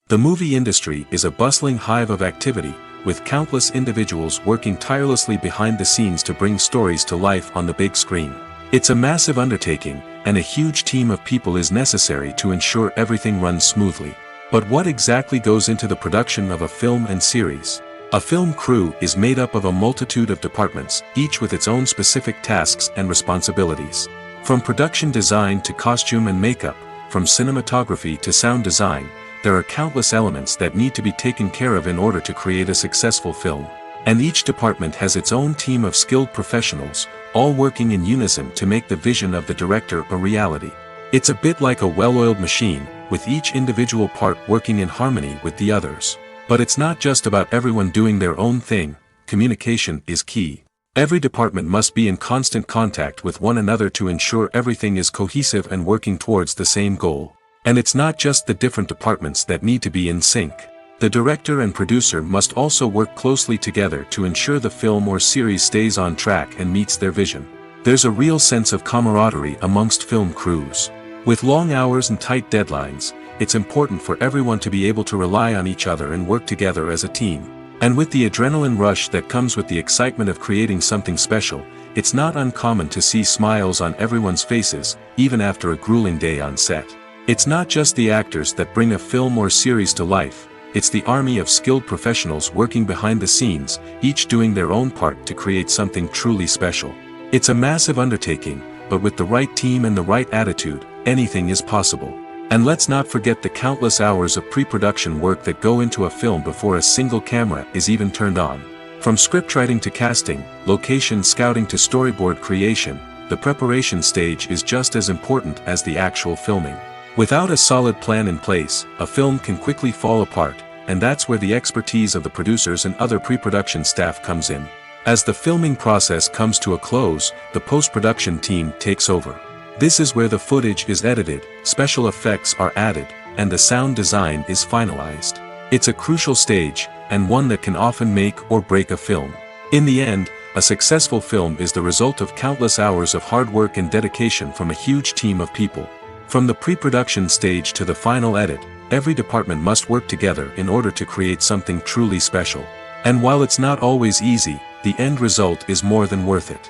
The movie industry is a bustling hive of activity, with countless individuals working tirelessly behind the scenes to bring stories to life on the big screen. It's a massive undertaking, and a huge team of people is necessary to ensure everything runs smoothly. But what exactly goes into the production of a film and series? A film crew is made up of a multitude of departments, each with its own specific tasks and responsibilities. From production design to costume and makeup, from cinematography to sound design, there are countless elements that need to be taken care of in order to create a successful film. And each department has its own team of skilled professionals, all working in unison to make the vision of the director a reality. It's a bit like a well-oiled machine, with each individual part working in harmony with the others. But it's not just about everyone doing their own thing. Communication is key. Every department must be in constant contact with one another to ensure everything is cohesive and working towards the same goal. And it's not just the different departments that need to be in sync. The director and producer must also work closely together to ensure the film or series stays on track and meets their vision. There's a real sense of camaraderie amongst film crews. With long hours and tight deadlines, it's important for everyone to be able to rely on each other and work together as a team. And with the adrenaline rush that comes with the excitement of creating something special, it's not uncommon to see smiles on everyone's faces, even after a grueling day on set. It's not just the actors that bring a film or series to life, it's the army of skilled professionals working behind the scenes, each doing their own part to create something truly special. It's a massive undertaking, but with the right team and the right attitude, anything is possible. And let's not forget the countless hours of pre-production work that go into a film before a single camera is even turned on. From scriptwriting to casting, location scouting to storyboard creation, the preparation stage is just as important as the actual filming. Without a solid plan in place, a film can quickly fall apart, and that's where the expertise of the producers and other pre-production staff comes in. As the filming process comes to a close, the post-production team takes over. This is where the footage is edited, special effects are added, and the sound design is finalized. It's a crucial stage, and one that can often make or break a film. In the end, a successful film is the result of countless hours of hard work and dedication from a huge team of people. From the pre-production stage to the final edit, every department must work together in order to create something truly special. And while it's not always easy, the end result is more than worth it.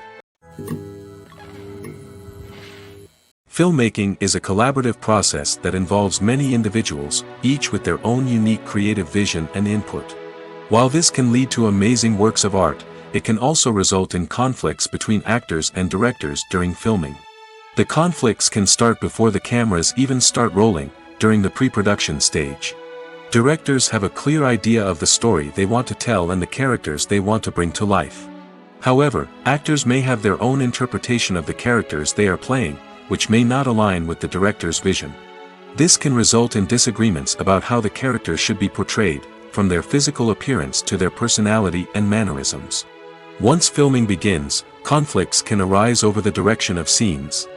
Filmmaking is a collaborative process that involves many individuals, each with their own unique creative vision and input. While this can lead to amazing works of art, it can also result in conflicts between actors and directors during filming. The conflicts can start before the cameras even start rolling, during the pre-production stage. Directors have a clear idea of the story they want to tell and the characters they want to bring to life. However, actors may have their own interpretation of the characters they are playing, which may not align with the director's vision. This can result in disagreements about how the characters should be portrayed, from their physical appearance to their personality and mannerisms. Once filming begins, conflicts can arise over the direction of scenes.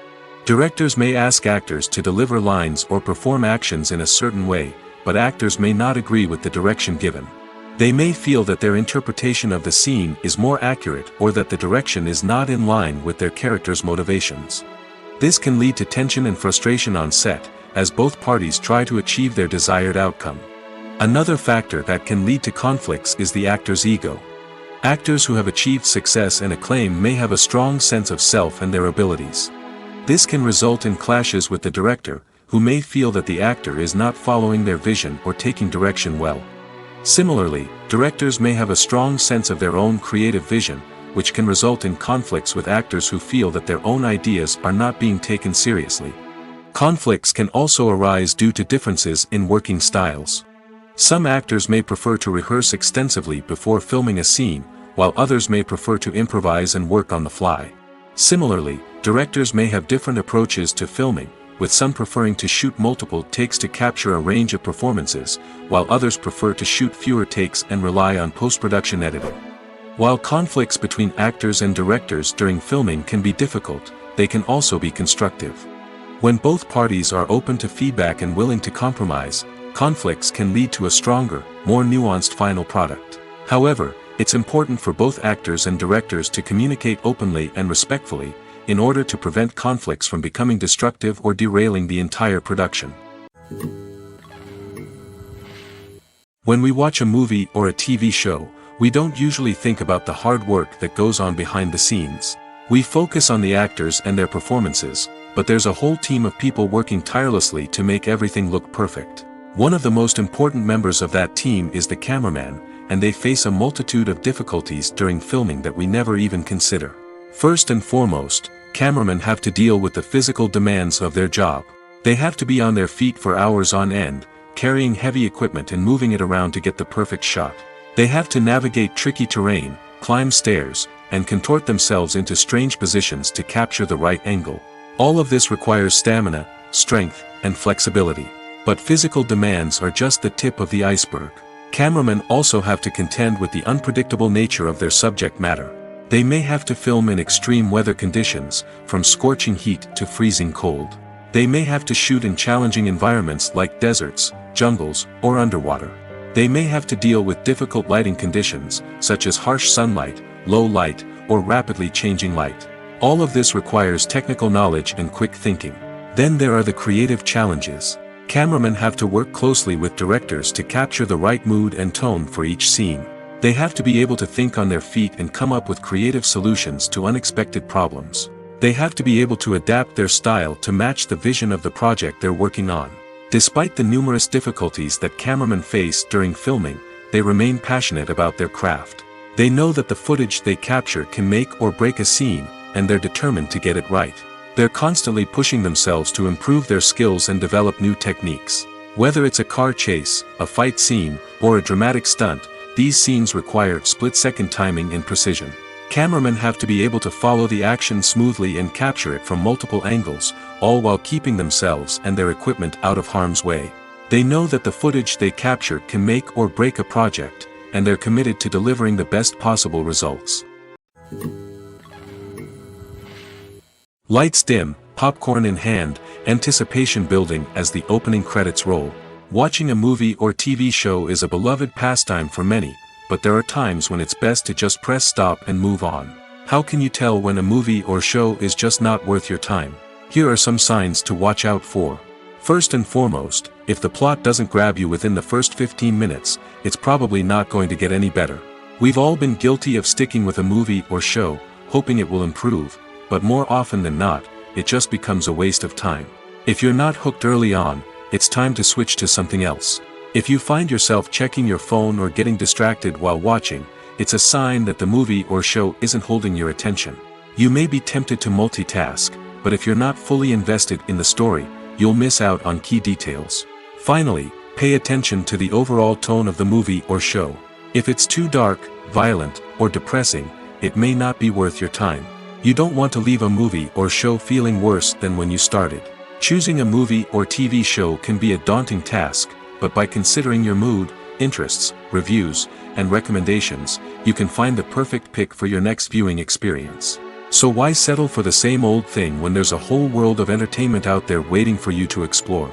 Directors may ask actors to deliver lines or perform actions in a certain way, but actors may not agree with the direction given. They may feel that their interpretation of the scene is more accurate or that the direction is not in line with their character's motivations. This can lead to tension and frustration on set, as both parties try to achieve their desired outcome. Another factor that can lead to conflicts is the actor's ego. Actors who have achieved success and acclaim may have a strong sense of self and their abilities. This can result in clashes with the director, who may feel that the actor is not following their vision or taking direction well. Similarly, directors may have a strong sense of their own creative vision, which can result in conflicts with actors who feel that their own ideas are not being taken seriously. Conflicts can also arise due to differences in working styles. Some actors may prefer to rehearse extensively before filming a scene, while others may prefer to improvise and work on the fly. Similarly, directors may have different approaches to filming, with some preferring to shoot multiple takes to capture a range of performances, while others prefer to shoot fewer takes and rely on post-production editing. While conflicts between actors and directors during filming can be difficult, they can also be constructive. When both parties are open to feedback and willing to compromise, conflicts can lead to a stronger, more nuanced final product. However, it's important for both actors and directors to communicate openly and respectfully, in order to prevent conflicts from becoming destructive or derailing the entire production. When we watch a movie or a TV show, we don't usually think about the hard work that goes on behind the scenes. We focus on the actors and their performances, but there's a whole team of people working tirelessly to make everything look perfect. One of the most important members of that team is the cameraman, and they face a multitude of difficulties during filming that we never even consider. First and foremost, cameramen have to deal with the physical demands of their job. They have to be on their feet for hours on end, carrying heavy equipment and moving it around to get the perfect shot. They have to navigate tricky terrain, climb stairs, and contort themselves into strange positions to capture the right angle. All of this requires stamina, strength, and flexibility. But physical demands are just the tip of the iceberg. Cameramen also have to contend with the unpredictable nature of their subject matter. They may have to film in extreme weather conditions, from scorching heat to freezing cold. They may have to shoot in challenging environments like deserts, jungles, or underwater. They may have to deal with difficult lighting conditions, such as harsh sunlight, low light, or rapidly changing light. All of this requires technical knowledge and quick thinking. Then there are the creative challenges. Cameramen have to work closely with directors to capture the right mood and tone for each scene. They have to be able to think on their feet and come up with creative solutions to unexpected problems. They have to be able to adapt their style to match the vision of the project they're working on. Despite the numerous difficulties that cameramen face during filming, they remain passionate about their craft. They know that the footage they capture can make or break a scene, and they're determined to get it right. They're constantly pushing themselves to improve their skills and develop new techniques. Whether it's a car chase, a fight scene, or a dramatic stunt, these scenes require split-second timing and precision. Cameramen have to be able to follow the action smoothly and capture it from multiple angles, all while keeping themselves and their equipment out of harm's way. They know that the footage they capture can make or break a project, and they're committed to delivering the best possible results. Lights dim, popcorn in hand, anticipation building as the opening credits roll. Watching a movie or TV show is a beloved pastime for many, but there are times when it's best to just press stop and move on. How can you tell when a movie or show is just not worth your time? Here are some signs to watch out for. First and foremost, If the plot doesn't grab you within the first 15 minutes, it's probably not going to get any better. We've all been guilty of sticking with a movie or show, hoping it will improve, but more often than not, it just becomes a waste of time. If you're not hooked early on, it's time to switch to something else. If you find yourself checking your phone or getting distracted while watching, it's a sign that the movie or show isn't holding your attention. You may be tempted to multitask, but if you're not fully invested in the story, you'll miss out on key details. Finally, pay attention to the overall tone of the movie or show. If it's too dark, violent, or depressing, it may not be worth your time. You don't want to leave a movie or show feeling worse than when you started. Choosing a movie or TV show can be a daunting task, but by considering your mood, interests, reviews, and recommendations, you can find the perfect pick for your next viewing experience. So why settle for the same old thing when there's a whole world of entertainment out there waiting for you to explore?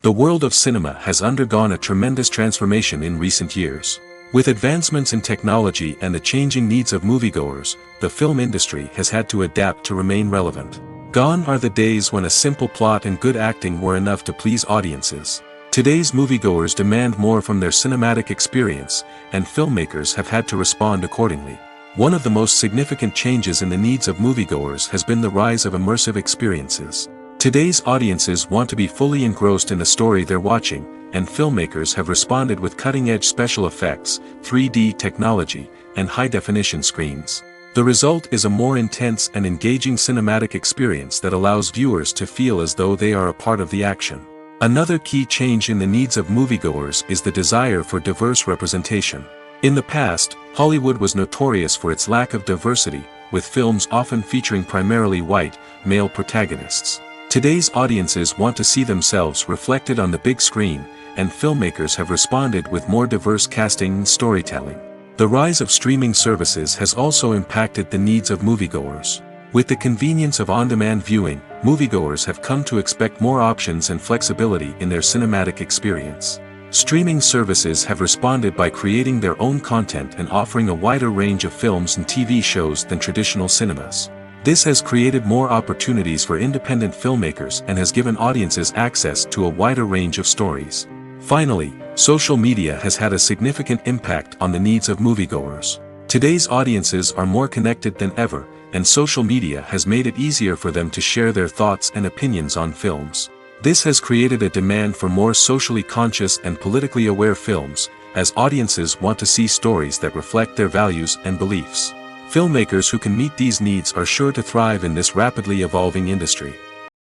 The world of cinema has undergone a tremendous transformation in recent years. With advancements in technology and the changing needs of moviegoers, the film industry has had to adapt to remain relevant. Gone are the days when a simple plot and good acting were enough to please audiences. Today's moviegoers demand more from their cinematic experience, and filmmakers have had to respond accordingly. One of the most significant changes in the needs of moviegoers has been the rise of immersive experiences. Today's audiences want to be fully engrossed in the story they're watching, and filmmakers have responded with cutting-edge special effects, 3D technology, and high-definition screens. The result is a more intense and engaging cinematic experience that allows viewers to feel as though they are a part of the action. Another key change in the needs of moviegoers is the desire for diverse representation. In the past, Hollywood was notorious for its lack of diversity, with films often featuring primarily white, male protagonists. Today's audiences want to see themselves reflected on the big screen, and filmmakers have responded with more diverse casting and storytelling. The rise of streaming services has also impacted the needs of moviegoers. With the convenience of on-demand viewing, moviegoers have come to expect more options and flexibility in their cinematic experience. Streaming services have responded by creating their own content and offering a wider range of films and TV shows than traditional cinemas. This has created more opportunities for independent filmmakers and has given audiences access to a wider range of stories. Finally, social media has had a significant impact on the needs of moviegoers. Today's audiences are more connected than ever, and social media has made it easier for them to share their thoughts and opinions on films. This has created a demand for more socially conscious and politically aware films, as audiences want to see stories that reflect their values and beliefs. Filmmakers who can meet these needs are sure to thrive in this rapidly evolving industry.